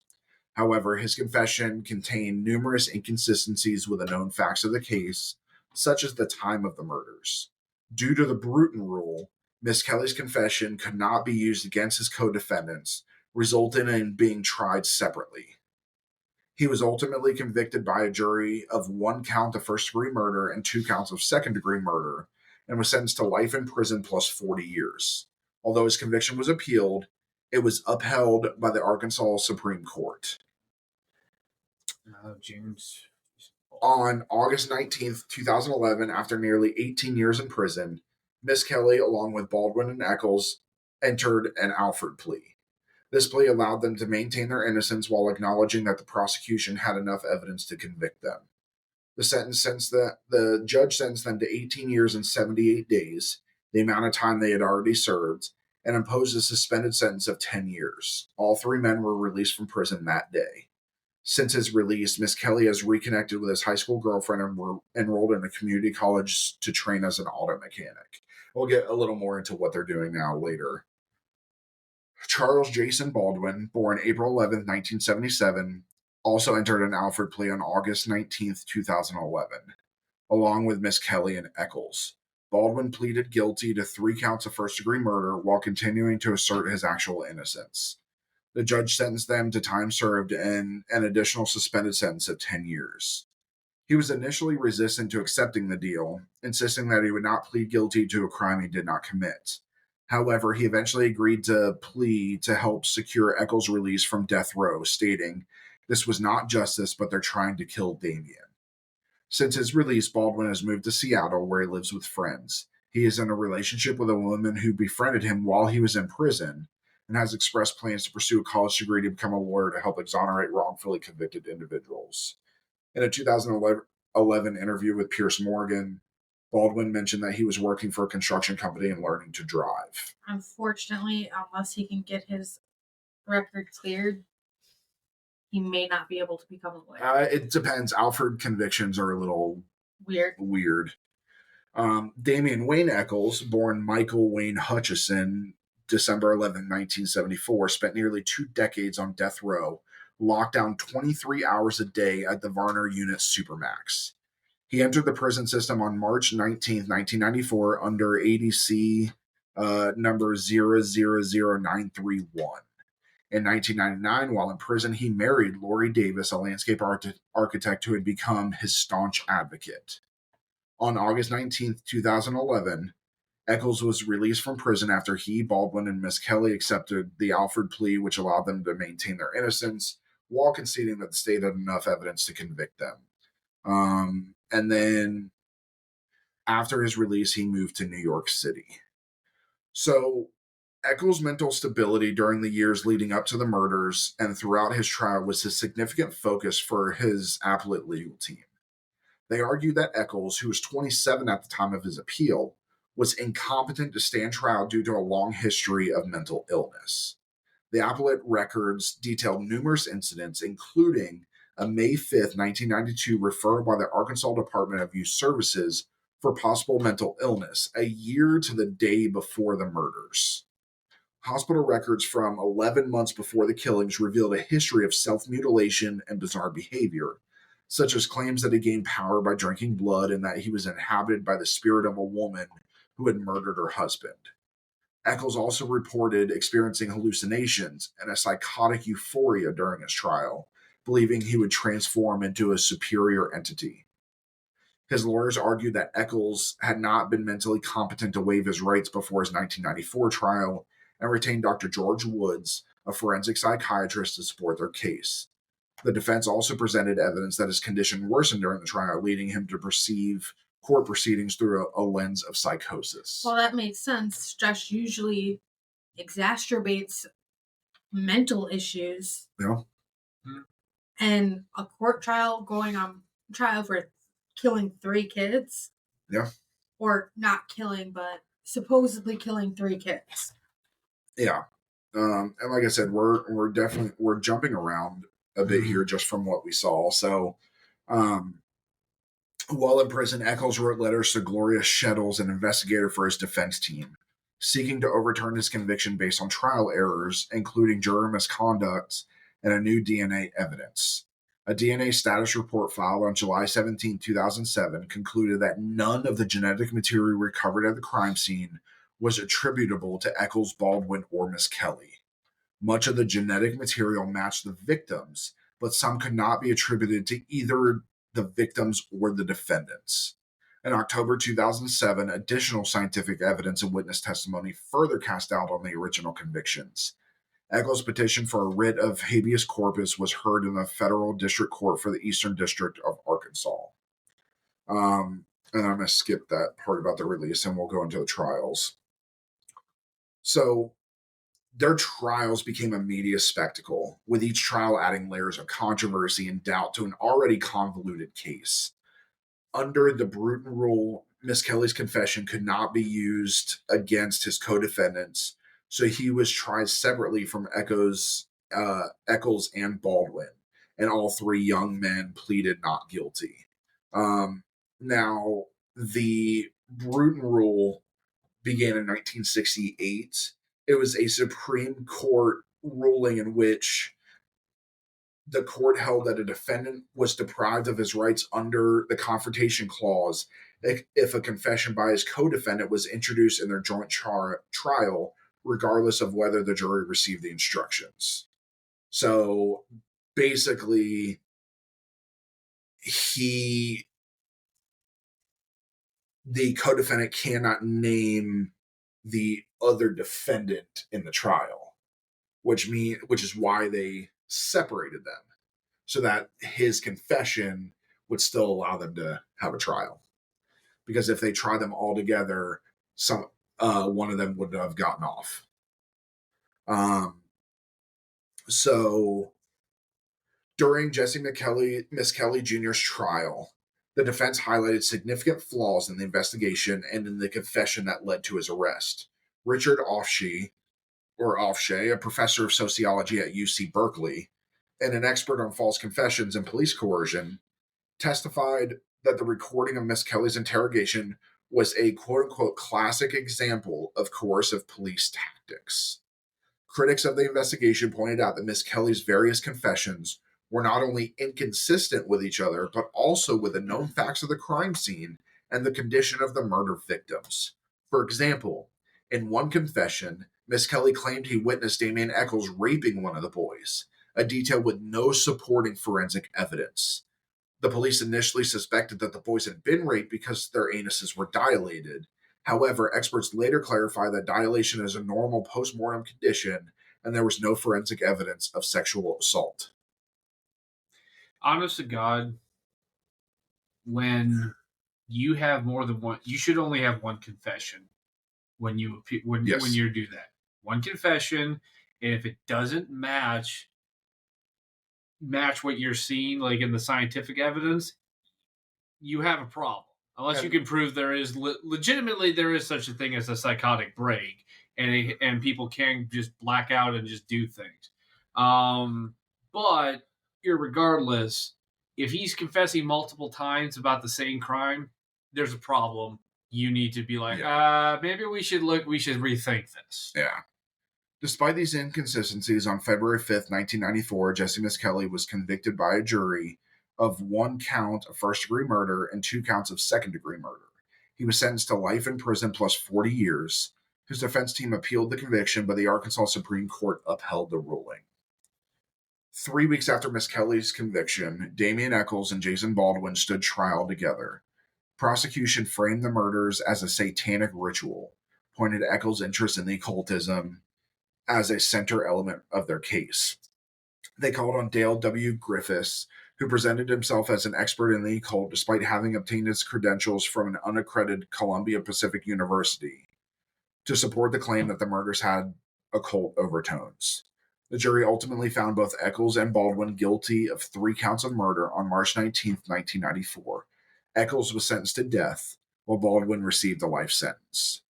However, his confession contained numerous inconsistencies with the known facts of the case, such as the time of the murders. Due to the Bruton rule, Miss Kelly's confession could not be used against his co-defendants, resulting in being tried separately. He was ultimately convicted by a jury of 1 count of first-degree murder and 2 counts of second-degree murder, and was sentenced to life in prison plus 40 years. Although his conviction was appealed, it was upheld by the Arkansas Supreme Court. On August 19th, 2011, after nearly 18 years in prison, Miss Kelly, along with Baldwin and Echols, entered an Alford plea. This plea allowed them to maintain their innocence while acknowledging that the prosecution had enough evidence to convict them. The judge sentenced them to 18 years and 78 days, the amount of time they had already served, and imposed a suspended sentence of 10 years. All 3 men were released from prison that day. Since his release, Miss Kelly has reconnected with his high school girlfriend and were enrolled in a community college to train as an auto mechanic. We'll get a little more into what they're doing now later. Charles Jason Baldwin, born April 11th, 1977, also entered an Alford plea on August 19th, 2011, along with Miss Kelly and Echols. Baldwin pleaded guilty to 3 counts of first-degree murder while continuing to assert his actual innocence. The judge sentenced them to time served and an additional suspended sentence of 10 years. He was initially resistant to accepting the deal, insisting that he would not plead guilty to a crime he did not commit. However, he eventually agreed to plea to help secure Eccles' release from death row, stating, "This was not justice, but they're trying to kill Damien." Since his release, Baldwin has moved to Seattle, where he lives with friends. He is in a relationship with a woman who befriended him while he was in prison and has expressed plans to pursue a college degree to become a lawyer to help exonerate wrongfully convicted individuals. In a 2011 interview with Piers Morgan, Baldwin mentioned that he was working for a construction company and learning to drive. Unfortunately, unless he can get his record cleared, he may not be able to become a lawyer. It depends. Alfred convictions are a little Weird. Damien Wayne Eccles, born Michael Wayne Hutchison, December 11, 1974, spent nearly 2 decades on death row, locked down 23 hours a day at the Varner Unit Supermax. He entered the prison system on March 19, 1994, under ADC number 000931. In 1999, while in prison, he married Lori Davis, a landscape architect who had become his staunch advocate. On August 19, 2011, Eccles was released from prison after he, Baldwin, and Miss Kelly accepted the Alford plea, which allowed them to maintain their innocence while conceding that the state had enough evidence to convict them. And then after his release, he moved to New York City. So Eccles' mental stability during the years leading up to the murders and throughout his trial was a significant focus for his appellate legal team. They argued that Eccles, who was 27 at the time of his appeal, was incompetent to stand trial due to a long history of mental illness. The appellate records detailed numerous incidents, including a May 5th, 1992 referral by the Arkansas Department of Youth Services for possible mental illness, a year to the day before the murders. Hospital records from 11 months before the killings revealed a history of self-mutilation and bizarre behavior, such as claims that he gained power by drinking blood and that he was inhabited by the spirit of a woman who had murdered her husband. Eccles also reported experiencing hallucinations and a psychotic euphoria during his trial, believing he would transform into a superior entity. His lawyers argued that Eccles had not been mentally competent to waive his rights before his 1994 trial and retained Dr. George Woods, a forensic psychiatrist, to support their case. The defense also presented evidence that his condition worsened during the trial, leading him to perceive court proceedings through a lens of psychosis. Well, that makes sense. Stress usually exacerbates mental issues. Yeah. And a court trial going on trial for killing 3 kids. Yeah. Or not killing, but supposedly killing 3 kids. Yeah. And like I said, we're definitely jumping around a bit here just from what we saw. So, while in prison, Eccles wrote letters to Gloria Shettles, an investigator for his defense team, seeking to overturn his conviction based on trial errors, including juror misconduct and a new DNA evidence. A DNA status report filed on July 17, 2007 concluded that none of the genetic material recovered at the crime scene was attributable to Eccles, Baldwin, or Miss Kelly. Much of the genetic material matched the victims, but some could not be attributed to either the victims or the defendants. In October 2007, additional scientific evidence and witness testimony further cast doubt on the original convictions. Eccles' petition for a writ of habeas corpus was heard in the federal district court for the Eastern District of Arkansas. And I'm going to skip that part about the release and we'll go into the trials. So, their trials became a media spectacle, with each trial adding layers of controversy and doubt to an already convoluted case. Under the Bruton rule, Miss Kelly's confession could not be used against his co-defendants, so he was tried separately from Eccles and Baldwin, and all 3 young men pleaded not guilty. Now, the Bruton rule began in 1968. It was a Supreme Court ruling in which the court held that a defendant was deprived of his rights under the Confrontation Clause if a confession by his co-defendant was introduced in their joint trial, regardless of whether the jury received the instructions. So basically, the co-defendant cannot name the other defendant in the trial, which is why they separated them, so that his confession would still allow them to have a trial. Because if they tried them all together, one of them would have gotten off. So during Jesse Misskelley Jr.'s trial, the defense highlighted significant flaws in the investigation and in the confession that led to his arrest. Richard Offshea, a professor of sociology at UC Berkeley and an expert on false confessions and police coercion, testified that the recording of Misskelley's interrogation was a quote-unquote classic example of coercive police tactics. Critics of the investigation pointed out that Misskelley's various confessions were not only inconsistent with each other, but also with the known facts of the crime scene and the condition of the murder victims. For example, in one confession, Misskelley claimed he witnessed Damien Echols raping one of the boys, a detail with no supporting forensic evidence. The police initially suspected that the boys had been raped because their anuses were dilated. However, experts later clarified that dilation is a normal post-mortem condition, and there was no forensic evidence of sexual assault. Honest to God, when you have more than one, you should only have one confession when you do that. One confession, and if it doesn't match what you're seeing, like in the scientific evidence, you have a problem. Unless you can prove there is legitimately there is such a thing as a psychotic break, and people can just black out and just do things. But irregardless, if he's confessing multiple times about the same crime, there's a problem. You need to be like, maybe we should rethink this. Yeah. Despite these inconsistencies, on February 5th, 1994, Jesse Misskelley was convicted by a jury of 1 count of first-degree murder and 2 counts of second-degree murder. He was sentenced to life in prison plus 40 years. His defense team appealed the conviction, but the Arkansas Supreme Court upheld the ruling. 3 weeks after Misskelley's conviction, Damien Echols and Jason Baldwin stood trial together. Prosecution framed the murders as a satanic ritual, pointed to Echols' interest in the occultism as a center element of their case. They called on Dale W. Griffiths, who presented himself as an expert in the occult despite having obtained his credentials from an unaccredited Columbia Pacific University, to support the claim that the murders had occult overtones. The jury ultimately found both Echols and Baldwin guilty of 3 counts of murder on March 19, 1994. Echols was sentenced to death, while Baldwin received a life sentence.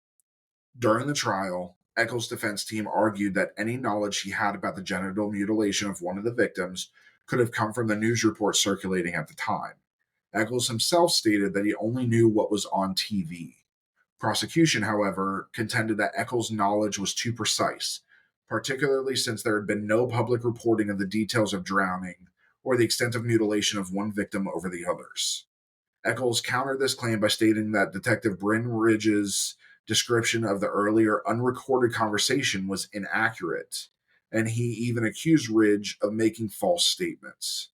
During the trial, Echols' defense team argued that any knowledge he had about the genital mutilation of one of the victims could have come from the news reports circulating at the time. Echols himself stated that he only knew what was on TV. Prosecution, however, contended that Echols' knowledge was too precise, particularly since there had been no public reporting of the details of drowning or the extent of mutilation of one victim over the others. Echols countered this claim by stating that Detective Bryn Ridge's description of the earlier unrecorded conversation was inaccurate, and he even accused Ridge of making false statements.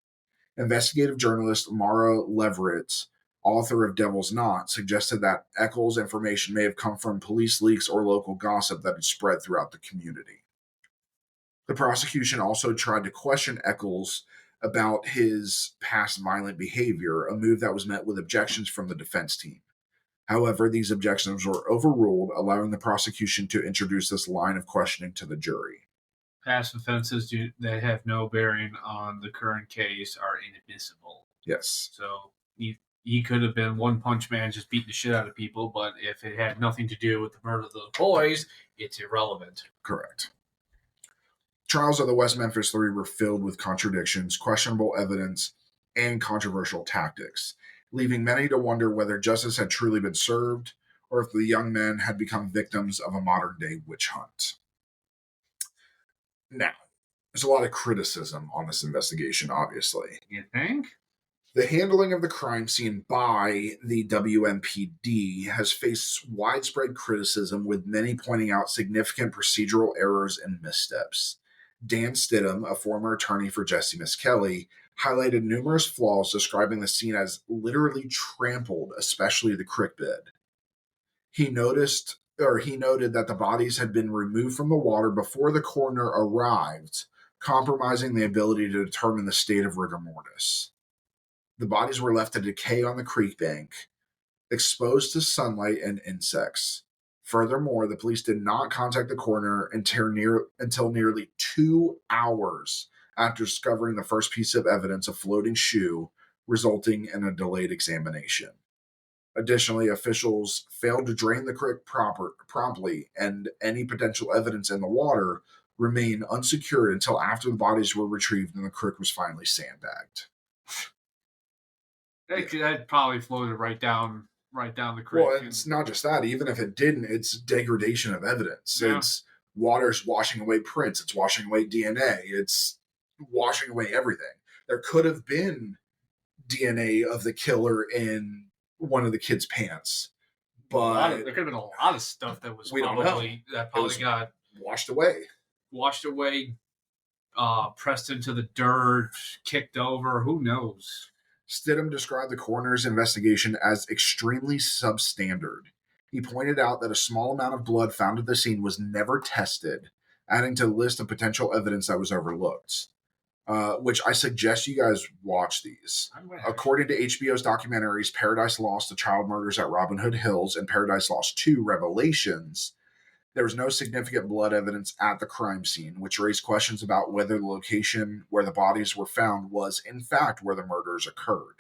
Investigative journalist Mara Leverett, author of Devil's Knot, suggested that Echols' information may have come from police leaks or local gossip that had spread throughout the community. The prosecution also tried to question Echols about his past violent behavior, a move that was met with objections from the defense team. However, these objections were overruled, allowing the prosecution to introduce this line of questioning to the jury. Past offenses that have no bearing on the current case are inadmissible. Yes. So he could have been one punch man just beating the shit out of people, but if it had nothing to do with the murder of those boys, it's irrelevant. Correct. Trials of the West Memphis Three were filled with contradictions, questionable evidence, and controversial tactics, leaving many to wonder whether justice had truly been served or if the young men had become victims of a modern-day witch hunt. Now, there's a lot of criticism on this investigation, obviously. You think? The handling of the crime scene by the WMPD has faced widespread criticism, with many pointing out significant procedural errors and missteps. Dan Stidham, a former attorney for Jesse Misskelley, highlighted numerous flaws, describing the scene as literally trampled, especially the creek bed. He noted he noted that the bodies had been removed from the water before the coroner arrived, compromising the ability to determine the state of rigor mortis. The bodies were left to decay on the creek bank, exposed to sunlight and insects. Furthermore, the police did not contact the coroner until nearly 2 hours after discovering the first piece of evidence, a floating shoe, resulting in a delayed examination. Additionally, officials failed to drain the creek promptly, and any potential evidence in the water remained unsecured until after the bodies were retrieved and the creek was finally sandbagged. That probably floated right down the creek. Well, it's not just that. Even if it didn't, it's degradation of evidence. Yeah. It's water's washing away prints. It's washing away DNA. It's washing away everything. There could have been DNA of the killer in one of the kids' pants, but there could have been a lot of stuff that was We don't know. probably got washed away. Pressed into the dirt, kicked over. Who knows? Stidham described the coroner's investigation as extremely substandard. He pointed out that a small amount of blood found at the scene was never tested, adding to the list of potential evidence that was overlooked. Which I suggest you guys watch these. According to HBO's documentaries Paradise Lost: The Child Murders at Robin Hood Hills and Paradise Lost 2: Revelations, there was no significant blood evidence at the crime scene, which raised questions about whether the location where the bodies were found was, in fact, where the murders occurred.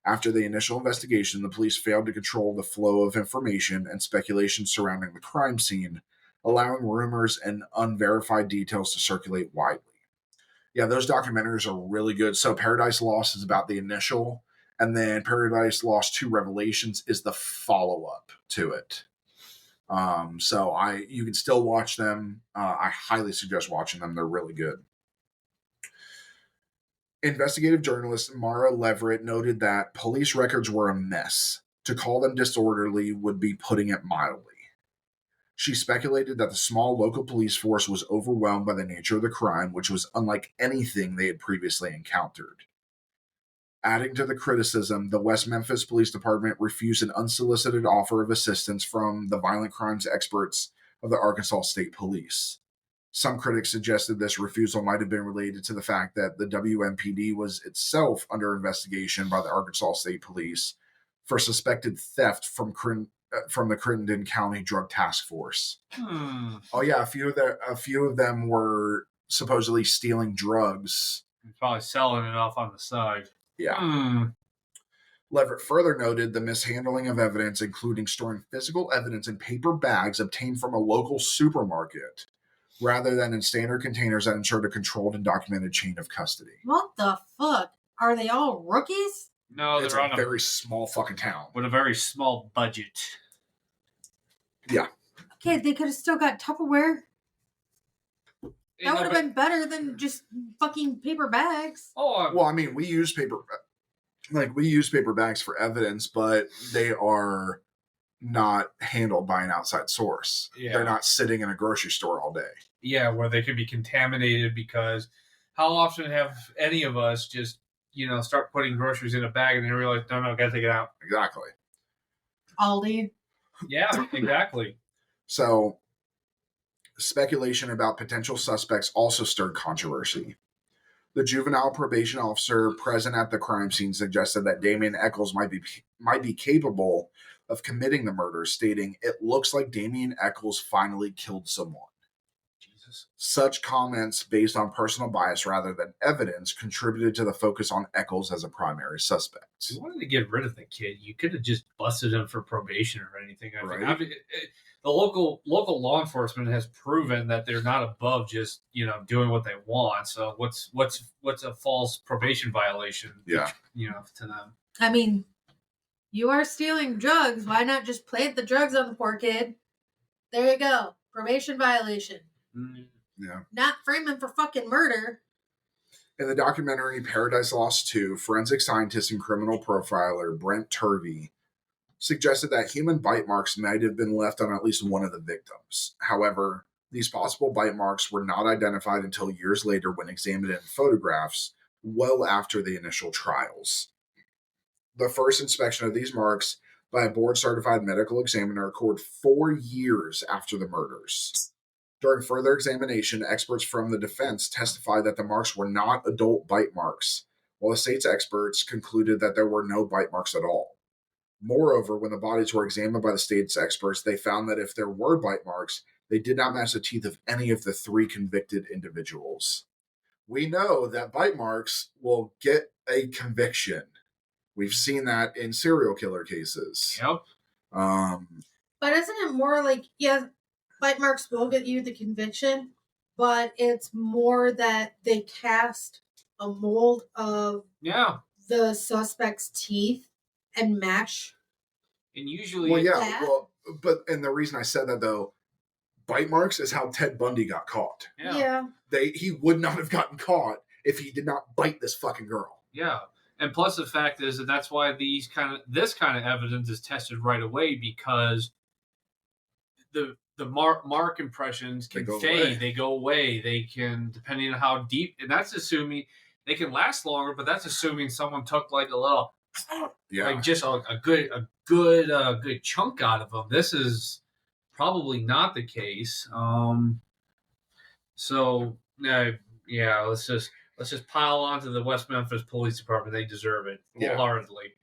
After the initial investigation, the police failed to control the flow of information and speculation surrounding the crime scene, allowing rumors and unverified details to circulate widely. Yeah, those documentaries are really good. So Paradise Lost is about the initial, and then Paradise Lost 2: Revelations is the follow-up to it. You can still watch them. I highly suggest watching them. They're really good. Investigative journalist Mara Leverett noted that police records were a mess. To call them disorderly would be putting it mildly. She speculated that the small local police force was overwhelmed by the nature of the crime, which was unlike anything they had previously encountered. Adding to the criticism, the West Memphis Police Department refused an unsolicited offer of assistance from the violent crimes experts of the Arkansas State Police. Some critics suggested this refusal might have been related to the fact that the WMPD was itself under investigation by the Arkansas State Police for suspected theft from the Crittenden County Drug Task Force. Oh yeah, a few of them were supposedly stealing drugs. Probably selling it off on the side. Yeah. Leverett further noted the mishandling of evidence, including storing physical evidence in paper bags obtained from a local supermarket, rather than in standard containers that ensured a controlled and documented chain of custody. What the fuck? Are they all rookies? No, It's they're a on very small fucking town. with a very small budget. Yeah. Okay, they could have still got Tupperware. That would have been better than just fucking paper bags. Well, I mean, we use paper bags for evidence, but they are not handled by an outside source. Yeah. They're not sitting in a grocery store all day. Yeah, where they could be contaminated, because how often have any of us just, start putting groceries in a bag and then realize, no, gotta take it out. Exactly. Aldi. Yeah, exactly. So, speculation about potential suspects also stirred controversy. The juvenile probation officer present at the crime scene suggested that Damien Eccles might be capable of committing the murder, stating, "It looks like Damien Eccles finally killed someone." Jesus. Such comments, based on personal bias rather than evidence, contributed to the focus on Eccles as a primary suspect. If you wanted to get rid of the kid, you could have just busted him for probation or anything. I mean, the local law enforcement has proven that they're not above just doing what they want. So what's a false probation violation? Yeah. To them. I mean, you are stealing drugs. Why not just plant the drugs on the poor kid? There you go. Probation violation. Yeah. Not frame him for fucking murder. In the documentary Paradise Lost 2, forensic scientist and criminal profiler Brent Turvey suggested that human bite marks might have been left on at least one of the victims. However, these possible bite marks were not identified until years later when examined in photographs, well after the initial trials. The first inspection of these marks by a board-certified medical examiner occurred 4 years after the murders. During further examination, experts from the defense testified that the marks were not adult bite marks, while the state's experts concluded that there were no bite marks at all. Moreover, when the bodies were examined by the state's experts, they found that if there were bite marks, they did not match the teeth of any of the 3 convicted individuals. We know that bite marks will get a conviction. We've seen that in serial killer cases. Yep. But isn't it more like, yeah, bite marks will get you the conviction, but it's more that they cast a mold of the suspect's teeth and match. And usually, and the reason I said that though, bite marks is how Ted Bundy got caught. Yeah. He would not have gotten caught if he did not bite this fucking girl. Yeah. And plus the fact is that's why this kind of evidence is tested right away, because the mark impressions can fade. They go away. They can, depending on how deep, and that's assuming they can last longer, but that's assuming someone took like a little, like just a good chunk out of them. This is probably not the case. Let's just pile onto the West Memphis Police Department. They deserve it wholeheartedly.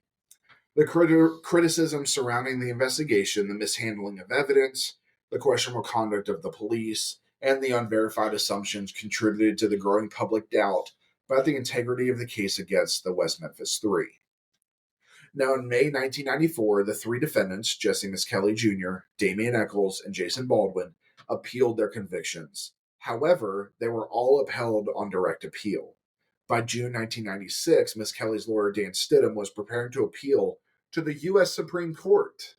The criticism surrounding the investigation, the mishandling of evidence, the questionable conduct of the police, and the unverified assumptions contributed to the growing public doubt about the integrity of the case against the West Memphis Three. Now, in May 1994, the 3 defendants, Jesse Misskelley Jr., Damian Eccles, and Jason Baldwin, appealed their convictions. However, they were all upheld on direct appeal. By June 1996, Misskelley's lawyer Dan Stidham was preparing to appeal to the U.S. Supreme Court.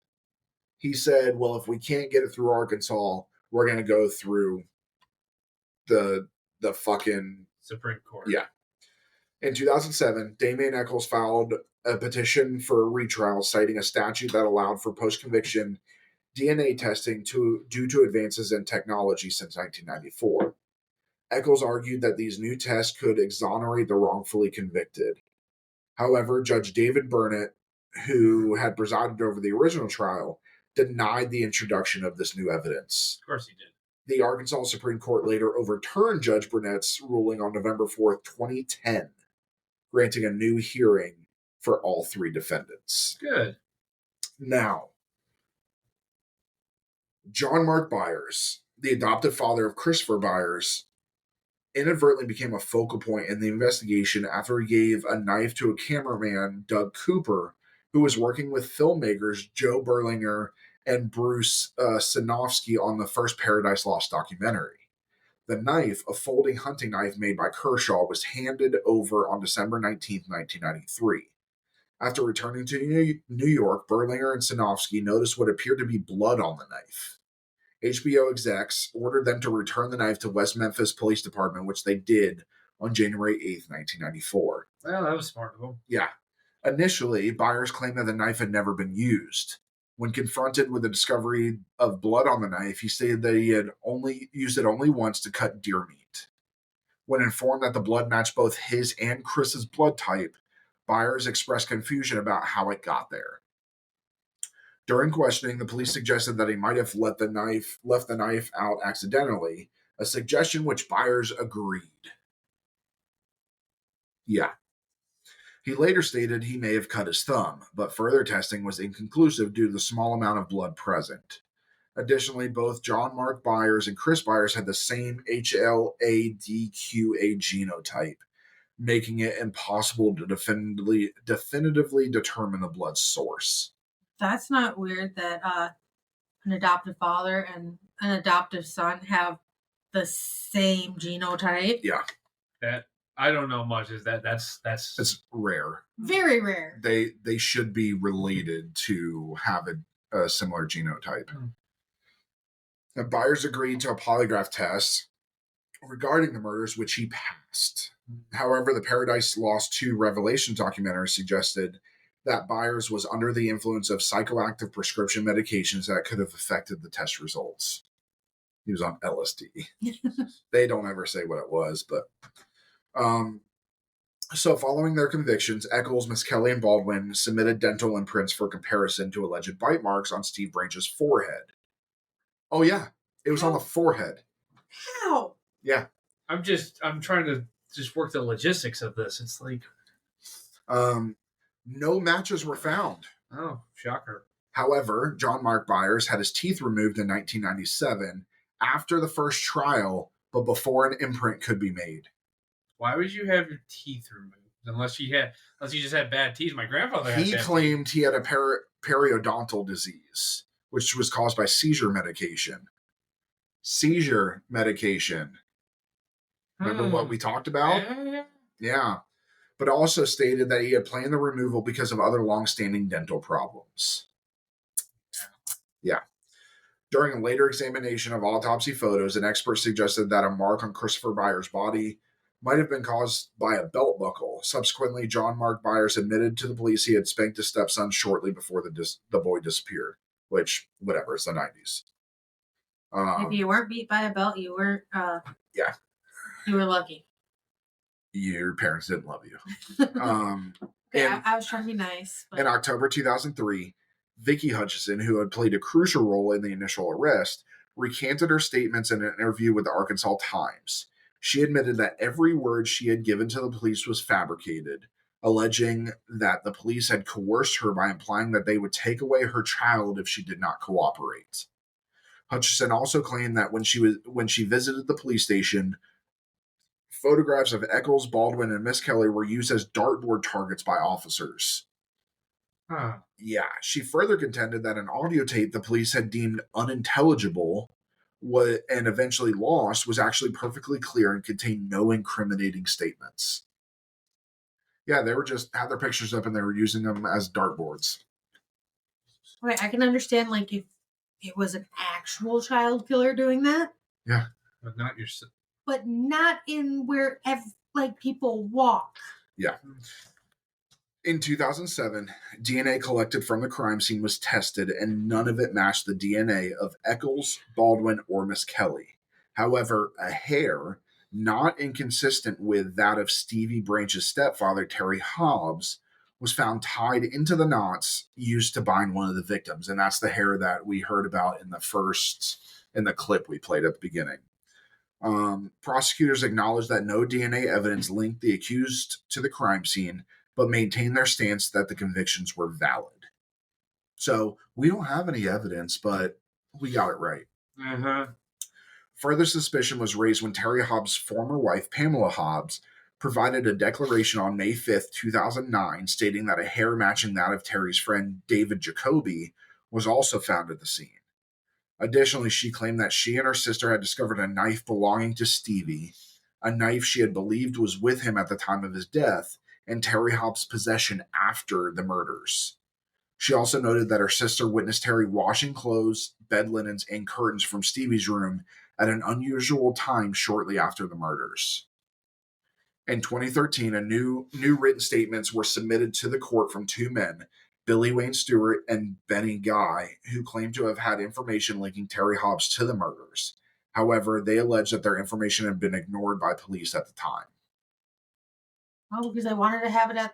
He said, well, if we can't get it through Arkansas, we're going to go through the fucking Supreme Court. Yeah. In 2007, Damian Eccles filed a petition for a retrial citing a statute that allowed for post-conviction DNA testing due to advances in technology since 1994. Eccles argued that these new tests could exonerate the wrongfully convicted. However, Judge David Burnett, who had presided over the original trial, denied the introduction of this new evidence. Of course he did. The Arkansas Supreme Court later overturned Judge Burnett's ruling on November 4th, 2010, granting a new hearing for all 3 defendants. Good. Now, John Mark Byers, the adoptive father of Christopher Byers, inadvertently became a focal point in the investigation after he gave a knife to a cameraman, Doug Cooper, who was working with filmmakers Joe Berlinger and Bruce Sinofsky on the first Paradise Lost documentary. The knife, a folding hunting knife made by Kershaw, was handed over on December 19, 1993. After returning to New York, Berlinger and Sinofsky noticed what appeared to be blood on the knife. HBO execs ordered them to return the knife to West Memphis Police Department, which they did on January 8th, 1994. Well, that was smart of them. Yeah. Initially, Byers claimed that the knife had never been used. When confronted with the discovery of blood on the knife, he stated that he had only used it once to cut deer meat. When informed that the blood matched both his and Chris's blood type, Byers expressed confusion about how it got there. During questioning, the police suggested that he might have left the knife out accidentally, a suggestion which Byers agreed. Yeah. He later stated he may have cut his thumb, but further testing was inconclusive due to the small amount of blood present. Additionally, both John Mark Byers and Chris Byers had the same HLA-DQA genotype, making it impossible to definitively determine the blood source. That's not weird that an adoptive father and an adoptive son have the same genotype. Yeah. That I don't know much. Is that's it's rare. Very rare. They should be related to have a similar genotype. Now, Byers agreed to a polygraph test regarding the murders, which he passed. However, the Paradise Lost 2 Revelation documentary suggested that Byers was under the influence of psychoactive prescription medications that could have affected the test results. He was on LSD. They don't ever say what it was, but So, following their convictions, Eccles, Miss Kelly, and Baldwin submitted dental imprints for comparison to alleged bite marks on Steve Branch's forehead. Oh, yeah. It was on the forehead. How? Yeah. I'm trying to just work the logistics of this. It's like, no matches were found. oh, shocker. However, John Mark Byers had his teeth removed in 1997 after the first trial, but before an imprint could be made. Why would you have your teeth removed? Unless you just had bad teeth. My grandfather had He bad claimed he had a periodontal disease, which was caused by seizure medication. Seizure medication. Remember what we talked about? Yeah. But also stated that he had planned the removal because of other long-standing dental problems. Yeah. During a later examination of autopsy photos, an expert suggested that a mark on Christopher Byers' body might have been caused by a belt buckle. Subsequently, John Mark Byers admitted to the police he had spanked his stepson shortly before the boy disappeared. Which, whatever, it's the 90s. If you weren't beat by a belt, you weren't. Yeah. You were lucky. Your parents didn't love you. I was trying to be nice. But... In October 2003, Vicky Hutchison, who had played a crucial role in the initial arrest, recanted her statements in an interview with the Arkansas Times. She admitted that every word she had given to the police was fabricated, alleging that the police had coerced her by implying that they would take away her child if she did not cooperate. Hutchison also claimed that when she visited the police station, photographs of Eccles, Baldwin, and Miss Kelly were used as dartboard targets by officers. Huh. Yeah, she further contended that an audio tape the police had deemed unintelligible and eventually lost was actually perfectly clear and contained no incriminating statements. Yeah, they were just had their pictures up and they were using them as dartboards. Right, I can understand like if it was an actual child killer doing that. Yeah, but not your. But not in where people walk. Yeah. In 2007, DNA collected from the crime scene was tested, and none of it matched the DNA of Eccles, Baldwin, or Miss Kelly. However, a hair not inconsistent with that of Stevie Branch's stepfather, Terry Hobbs, was found tied into the knots used to bind one of the victims, and that's the hair that we heard about in the clip we played at the beginning. Prosecutors acknowledged that no DNA evidence linked the accused to the crime scene, but maintained their stance that the convictions were valid. So we don't have any evidence, but we got it right. Uh-huh. Further suspicion was raised when Terry Hobbs' former wife, Pamela Hobbs, provided a declaration on May 5th, 2009, stating that a hair matching that of Terry's friend David Jacoby was also found at the scene. Additionally, she claimed that she and her sister had discovered a knife belonging to Stevie, a knife she had believed was with him at the time of his death, and Terry Hobbs' possession after the murders. She also noted that her sister witnessed Terry washing clothes, bed linens, and curtains from Stevie's room at an unusual time shortly after the murders. In 2013, new written statements were submitted to the court from two men, Billy Wayne Stewart and Benny Guy, who claimed to have had information linking Terry Hobbs to the murders. However, they alleged that their information had been ignored by police at the time. Oh, because I wanted to have it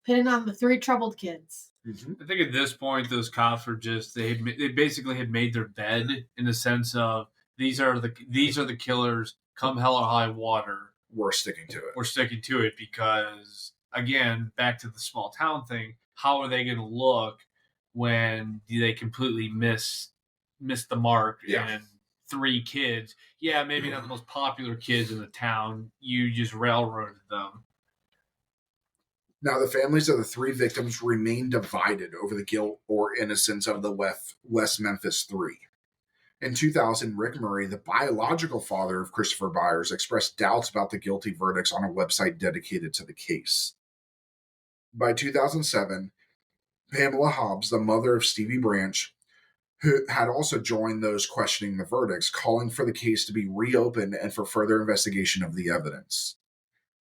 pinning on the three troubled kids. Mm-hmm. I think at this point, those cops were just they basically had made their bed in the sense of these are the killers. Come hell or high water, we're sticking to it. We're sticking to it because again, back to the small town thing. How are they going to look when they completely miss the mark? Yeah. And three kids, yeah, maybe not the most popular kids in the town. You just railroaded them. Now, the families of the three victims remain divided over the guilt or innocence of the West Memphis Three. In 2000, Rick Murray, the biological father of Christopher Byers, expressed doubts about the guilty verdicts on a website dedicated to the case. By 2007, Pamela Hobbs, the mother of Stevie Branch, who had also joined those questioning the verdicts, calling for the case to be reopened and for further investigation of the evidence.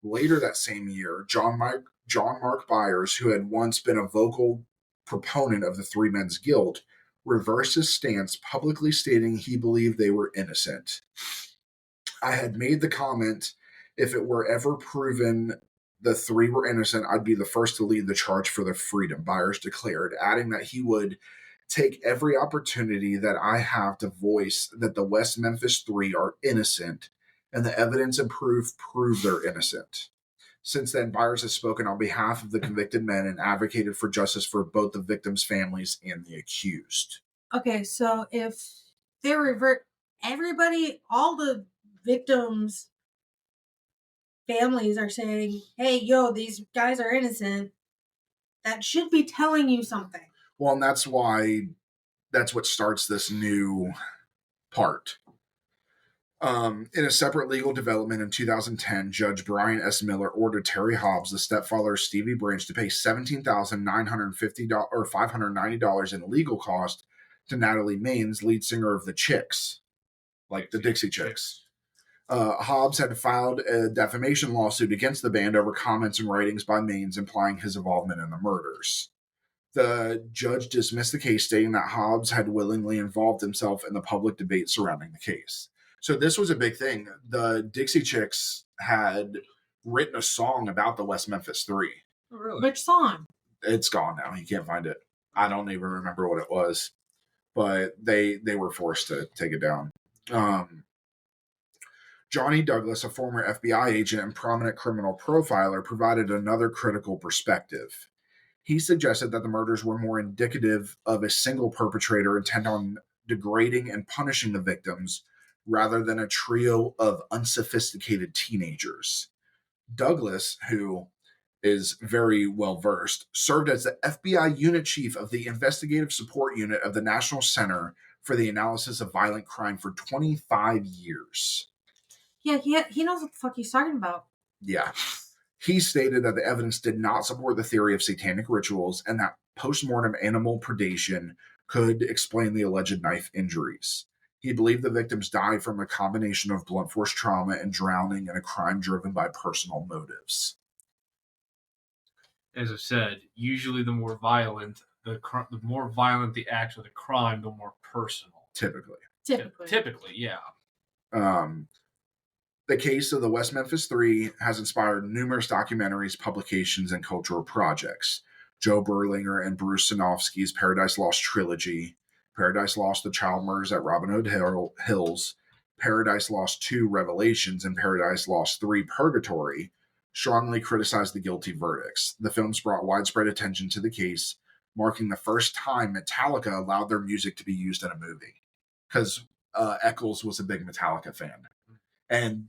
Later that same year, John Mark Byers, who had once been a vocal proponent of the three men's guilt, reversed his stance, publicly stating he believed they were innocent. I had made the comment, if it were ever proven the three were innocent, I'd be the first to lead the charge for their freedom, Byers declared, adding that he would take every opportunity that I have to voice that the West Memphis Three are innocent, and the evidence and proof prove they're innocent. Since then, Byers has spoken on behalf of the convicted men and advocated for justice for both the victims' families and the accused. Okay, so if they revert everybody, all the victims' families are saying, hey, yo, these guys are innocent, that should be telling you something. Well, and that's what starts this new part. In a separate legal development in 2010, Judge Brian S. Miller ordered Terry Hobbs, the stepfather of Stevie Branch, to pay $17,950 or $590 in legal cost to Natalie Maines, lead singer of the Chicks, like the Dixie Chicks. Hobbs had filed a defamation lawsuit against the band over comments and writings by Maines implying his involvement in the murders. The judge dismissed the case, stating that Hobbs had willingly involved himself in the public debate surrounding the case. So this was a big thing. The Dixie Chicks had written a song about the West Memphis Three. Oh, really? Which song? It's gone now. You can't find it. I don't even remember what it was. But they were forced to take it down. Johnny Douglas, a former FBI agent and prominent criminal profiler, provided another critical perspective. He suggested that the murders were more indicative of a single perpetrator intent on degrading and punishing the victims rather than a trio of unsophisticated teenagers. Douglas, who is very well versed, served as the FBI unit chief of the Investigative Support Unit of the National Center for the Analysis of Violent Crime for 25 years. Yeah, he knows what the fuck he's talking about. Yeah. He stated that the evidence did not support the theory of satanic rituals and that post-mortem animal predation could explain the alleged knife injuries. He believed the victims died from a combination of blunt force trauma and drowning in a crime driven by personal motives. As I said, usually the more violent the more violent the act of the crime, the more personal. Typically, yeah. The case of the West Memphis Three has inspired numerous documentaries, publications, and cultural projects. Joe Berlinger and Bruce Sinofsky's Paradise Lost trilogy, Paradise Lost: The Child Murders at Robin Hood Hills, Paradise Lost 2: Revelations, and Paradise Lost 3: Purgatory strongly criticized the guilty verdicts. The films brought widespread attention to the case, marking the first time Metallica allowed their music to be used in a movie. Because Eccles was a big Metallica fan. And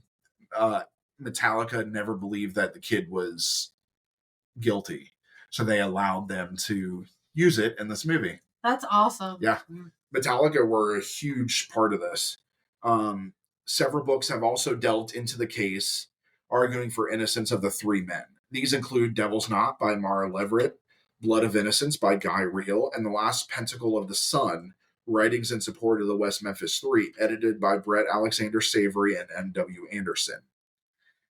Metallica never believed that the kid was guilty. So they allowed them to use it in this movie. That's awesome. Yeah. Metallica were a huge part of this. Several books have also delved into the case, arguing for innocence of the three men. These include Devil's Knot by Mara Leverett, Blood of Innocence by Guy Reel, and The Last Pentacle of the Sun, Writings in Support of the West Memphis Three, edited by Brett Alexander Savory and M.W. Anderson.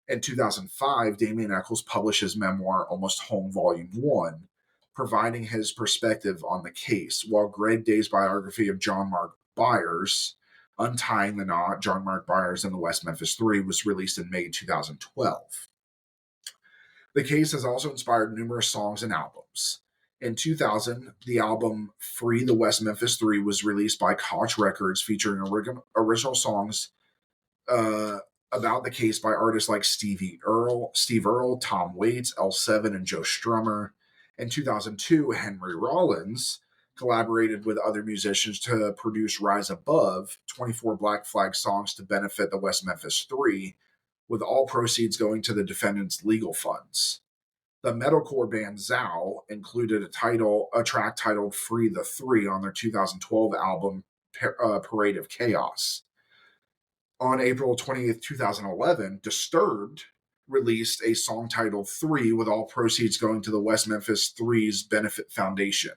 In 2005, Damien Eccles published his memoir, Almost Home, Volume 1, providing his perspective on the case, while Greg Day's biography of John Mark Byers, Untying the Knot, John Mark Byers and the West Memphis Three, was released in May 2012. The case has also inspired numerous songs and albums. In 2000, the album Free the West Memphis Three was released by Koch Records, featuring original songs about the case by artists like Steve Earle, Tom Waits, L7, and Joe Strummer. In 2002, Henry Rollins collaborated with other musicians to produce Rise Above, 24 Black Flag songs to benefit the West Memphis Three, with all proceeds going to the defendants' legal funds. The metalcore band Zao included a track titled Free the Three on their 2012 album Parade of Chaos. On April 20th, 2011, Disturbed released a song titled Three, with all proceeds going to the West Memphis Three's Benefit Foundation.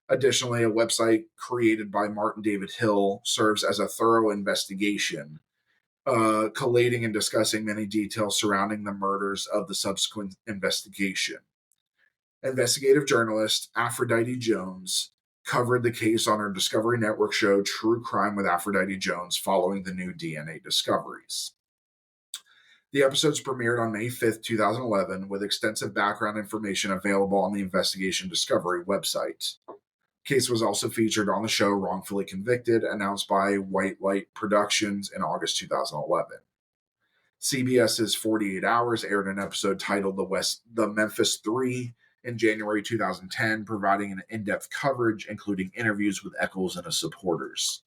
Additionally, a website created by Martin David Hill serves as a thorough investigation, collating and discussing many details surrounding the murders of the subsequent investigation. Investigative journalist Aphrodite Jones covered the case on her Discovery Network show True Crime with Aphrodite Jones following the new DNA discoveries. The episodes premiered on May 5th, 2011, with extensive background information available on the Investigation Discovery website. Case was also featured on the show Wrongfully Convicted, announced by White Light Productions in August 2011. CBS's 48 Hours aired an episode titled The Memphis Three in January 2010, providing an in-depth coverage, including interviews with Eccles and his supporters.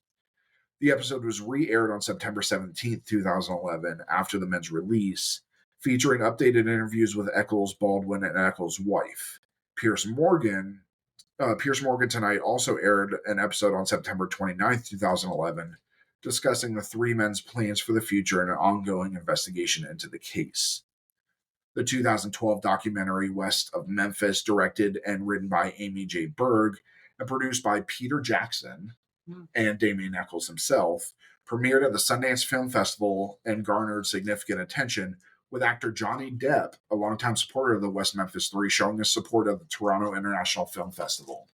The episode was re-aired on September 17, 2011, after the men's release, featuring updated interviews with Eccles, Baldwin, and Eccles' wife. Piers Morgan Tonight also aired an episode on September 29, 2011, discussing the three men's plans for the future and an ongoing investigation into the case. The 2012 documentary West of Memphis, directed and written by Amy J. Berg and produced by Peter Jackson and Damien Eccles himself, premiered at the Sundance Film Festival and garnered significant attention, with actor Johnny Depp, a longtime supporter of the West Memphis Three, showing his support of the Toronto International Film Festival.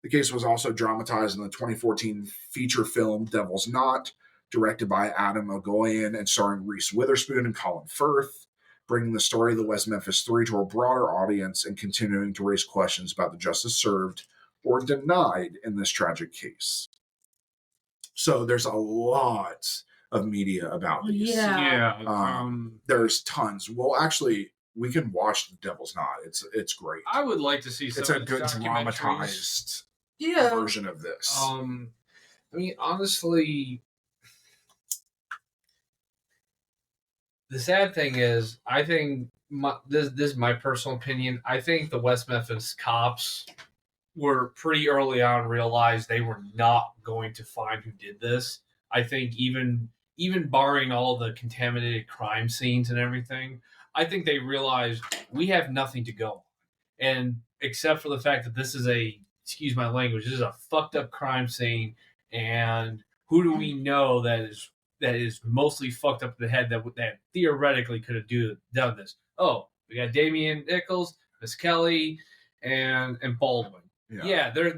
The case was also dramatized in the 2014 feature film Devil's Knot, directed by Adam Ogoyan and starring Reese Witherspoon and Colin Firth, bringing the story of the West Memphis Three to a broader audience and continuing to raise questions about the justice served or denied in this tragic case. So there's a lot of media about these. Yeah. There's tons. Well, actually, we can watch The Devil's Knot. It's great. I would like to see some It's a of good these documentaries. dramatized version of this. I mean, honestly, the sad thing is, I think this is my personal opinion. I think the West Memphis cops were pretty early on realized they were not going to find who did this. I think even barring all the contaminated crime scenes and everything, I think they realized we have nothing to go on. And except for the fact that this is excuse my language, this is a fucked up crime scene, and who do we know that is mostly fucked up in the head that theoretically could have done this? Oh, we got Damien Eccles, Miss Kelly, and Baldwin. Yeah, they're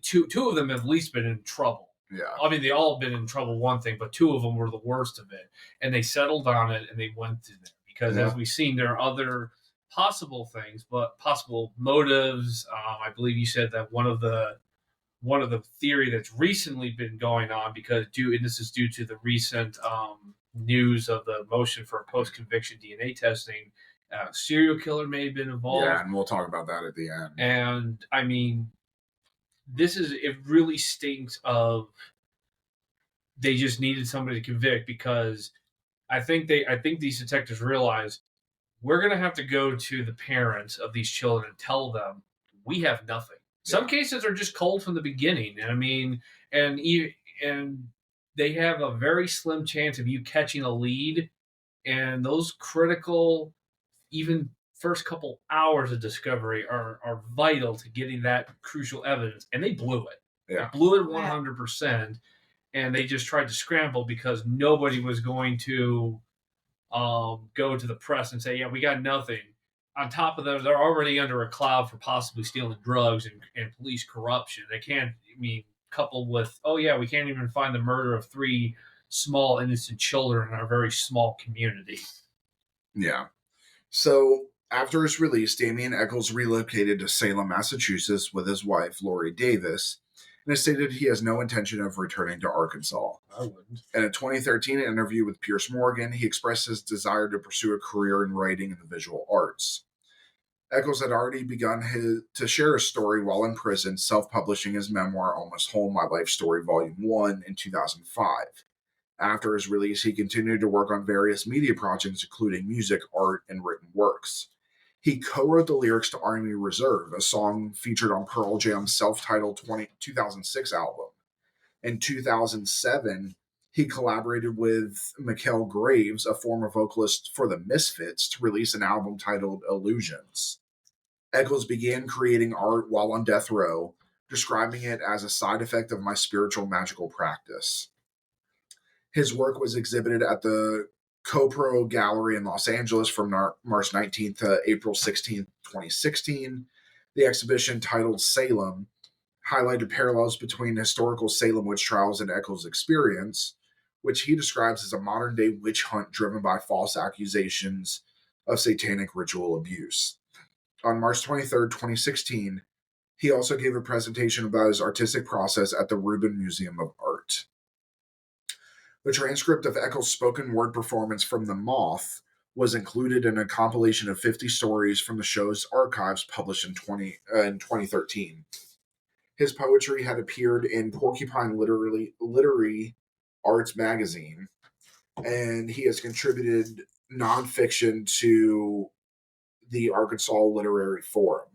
two of them have at least been in trouble. Yeah. I mean, they all have been in trouble, one thing, but two of them were the worst of it. And they settled on it and they went to there. Because as we've seen, there are other possible things, but possible motives. I believe you said that one of the theory that's recently been going on, and this is due to the recent news of the motion for post-conviction DNA testing, serial killer may have been involved. Yeah, and we'll talk about that at the end. And I mean, it really stinks of they just needed somebody to convict, because I think these detectives realize we're going to have to go to the parents of these children and tell them we have nothing. Some cases are just cold from the beginning. And I mean, and they have a very slim chance of you catching a lead, and those critical, even first couple hours of discovery are vital to getting that crucial evidence, and they blew it. Yeah. They blew it 100%, and they just tried to scramble because nobody was going to go to the press and say, yeah, we got nothing. On top of that, they're already under a cloud for possibly stealing drugs and police corruption. They can't, coupled with, we can't even find the murder of 3 small innocent children in our very small community. Yeah. So after his release, Damien Eccles relocated to Salem, Massachusetts with his wife, Lori Davis, and has stated he has no intention of returning to Arkansas. I wouldn't. In a 2013 interview with Piers Morgan, he expressed his desire to pursue a career in writing and the visual arts. Eccles had already begun to share his story while in prison, self-publishing his memoir, Almost Home, My Life Story, Volume 1, in 2005. After his release, he continued to work on various media projects, including music, art, and written works. He co-wrote the lyrics to Army Reserve, a song featured on Pearl Jam's self-titled 2006 album. In 2007, he collaborated with Mikhail Graves, a former vocalist for the Misfits, to release an album titled Illusions. Eccles began creating art while on death row, describing it as a side effect of my spiritual magical practice. His work was exhibited at the CoPro Gallery in Los Angeles from March 19th to April 16th, 2016. The exhibition, titled Salem, highlighted parallels between historical Salem witch trials and Eccles' experience, which he describes as a modern-day witch hunt driven by false accusations of satanic ritual abuse. On March 23rd, 2016, he also gave a presentation about his artistic process at the Rubin Museum of Art. The transcript of Eccles' spoken word performance from The Moth was included in a compilation of 50 stories from the show's archives published in 2013. His poetry had appeared in Porcupine Literary Arts magazine, and he has contributed nonfiction to the Arkansas Literary Forum.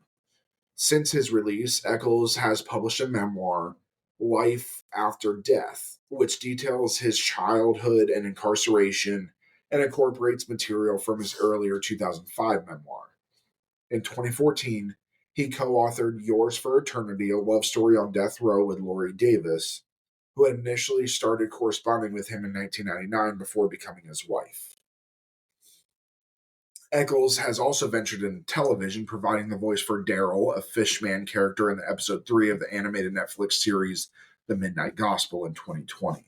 Since his release, Eccles has published a memoir, Life After Death, which details his childhood and incarceration and incorporates material from his earlier 2005 memoir. In 2014, he co-authored Yours for Eternity, a love story on death row with Lori Davis, who had initially started corresponding with him in 1999 before becoming his wife. Eccles has also ventured into television, providing the voice for Daryl, a fishman character in the episode 3 of the animated Netflix series The Midnight Gospel in 2020.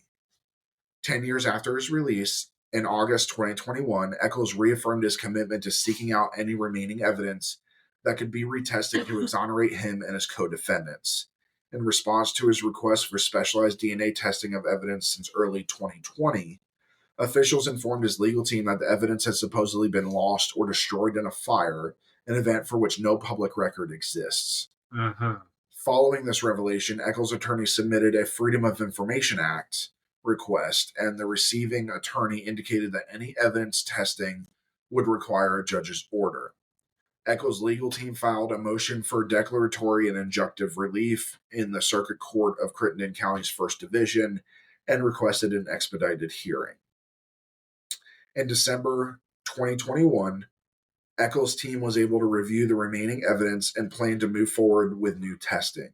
10 years after his release, in August 2021, Eccles reaffirmed his commitment to seeking out any remaining evidence that could be retested to exonerate him and his co-defendants. In response to his request for specialized DNA testing of evidence since early 2020, officials informed his legal team that the evidence had supposedly been lost or destroyed in a fire, an event for which no public record exists. Following this revelation, Eccles' attorney submitted a Freedom of Information Act request, and the receiving attorney indicated that any evidence testing would require a judge's order. Eccles' legal team filed a motion for declaratory and injunctive relief in the Circuit Court of Crittenden County's First Division and requested an expedited hearing. In December 2021, Eccles' team was able to review the remaining evidence and planned to move forward with new testing.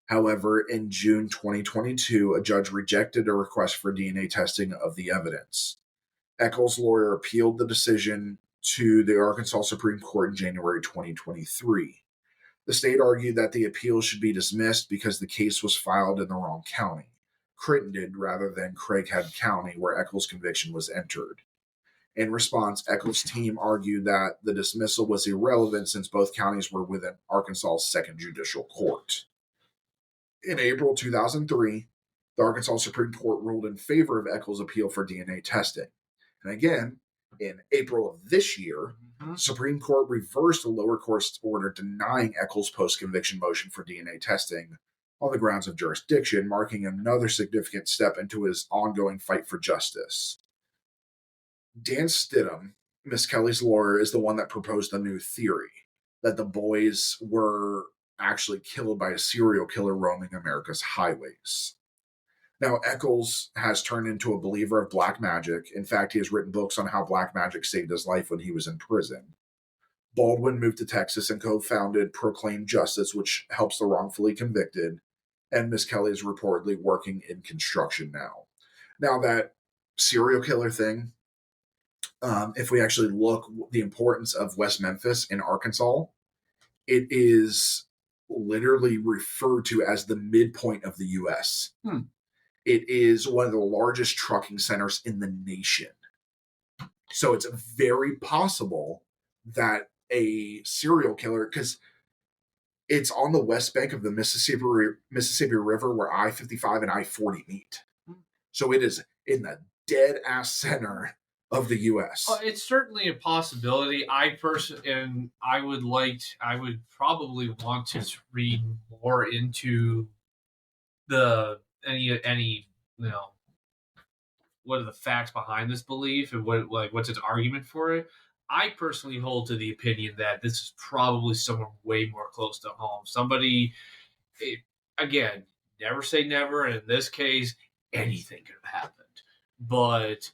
However, in June 2022, a judge rejected a request for DNA testing of the evidence. Eccles' lawyer appealed the decision to the Arkansas Supreme Court in January 2023. The state argued that the appeal should be dismissed because the case was filed in the wrong county, Crittenden rather than Craighead County, where Eccles' conviction was entered. In response, Eccles' team argued that the dismissal was irrelevant since both counties were within Arkansas's Second Judicial Court. In April 2003, the Arkansas Supreme Court ruled in favor of Eccles' appeal for DNA testing. And again, in April of this year, the Supreme Court reversed the lower court's order denying Eccles' post-conviction motion for DNA testing on the grounds of jurisdiction, marking another significant step into his ongoing fight for justice. Dan Stidham, Miss Kelly's lawyer, is the one that proposed the new theory that the boys were actually killed by a serial killer roaming America's highways. Now, Eccles has turned into a believer of black magic. In fact, he has written books on how black magic saved his life when he was in prison. Baldwin moved to Texas and co-founded Proclaim Justice, which helps the wrongfully convicted, and Miss Kelly is reportedly working in construction now. Now, that serial killer thing, if we actually look the importance of West Memphis in Arkansas, it is literally referred to as the midpoint of the U.S. It is one of the largest trucking centers in the nation. So it's very possible that a serial killer, because it's on the west bank of the Mississippi River where I-55 and I-40 meet. So it is in the dead-ass center of the U.S. It's certainly a possibility. I would probably want to read more into any what are the facts behind this belief and what's its argument for it. I personally hold to the opinion that this is probably someone way more close to home. Somebody, again, never say never, and in this case, anything could have happened. But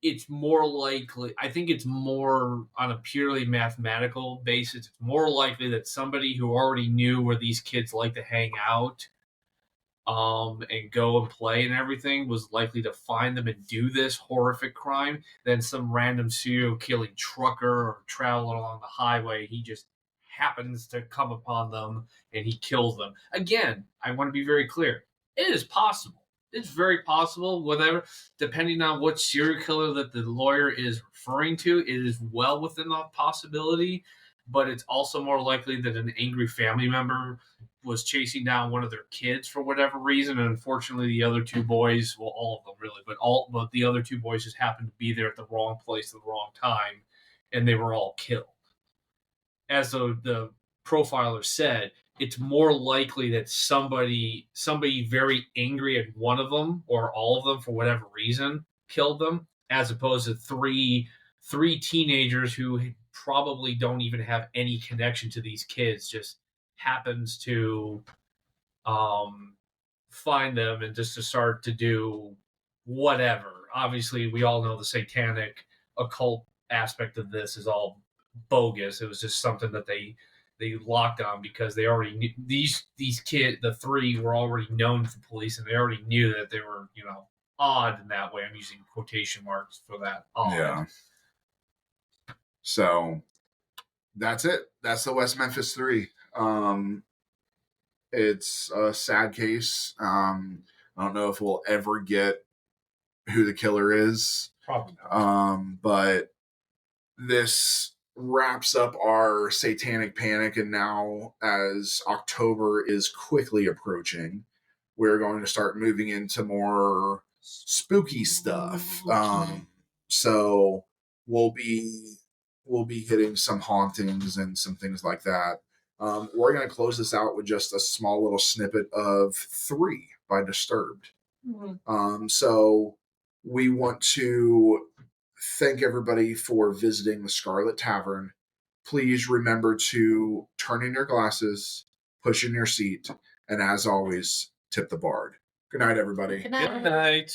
it's more likely, I think it's more on a purely mathematical basis. It's more likely that somebody who already knew where these kids like to hang out and go and play and everything was likely to find them and do this horrific crime than some random serial killing trucker or traveling along the highway. He just happens to come upon them and he kills them. Again, I want to be very clear. It is possible. it's very possible. Whatever, depending on what serial killer that the lawyer is referring to, it is well within the possibility. But it's also more likely that an angry family member was chasing down one of their kids for whatever reason, and unfortunately, the other two boys, well, all of them really, but the other two boys just happened to be there at the wrong place at the wrong time, and they were all killed. As the profiler said, it's more likely that somebody very angry at one of them or all of them for whatever reason killed them, as opposed to three teenagers who probably don't even have any connection to these kids, just happens to find them and just to start to do whatever. Obviously, we all know the satanic occult aspect of this is all bogus. It was just something that they locked on because they already knew these kids, the three, were already known to police, and they already knew that they were, odd in that way. I'm using quotation marks for that. Odd. Yeah. So that's it. That's the West Memphis Three. It's a sad case. I don't know if we'll ever get who the killer is. Probably not. But this wraps up our satanic panic, and now as October is quickly approaching, we're going to start moving into more spooky stuff. So we'll be hitting some hauntings and some things like that. We're going to close this out with just a small little snippet of 3 by Disturbed. Mm-hmm. So we want to thank everybody for visiting the Scarlet Tavern. Please remember to turn in your glasses, push in your seat, and as always, tip the bard. Good night, everybody. Good night. Good night.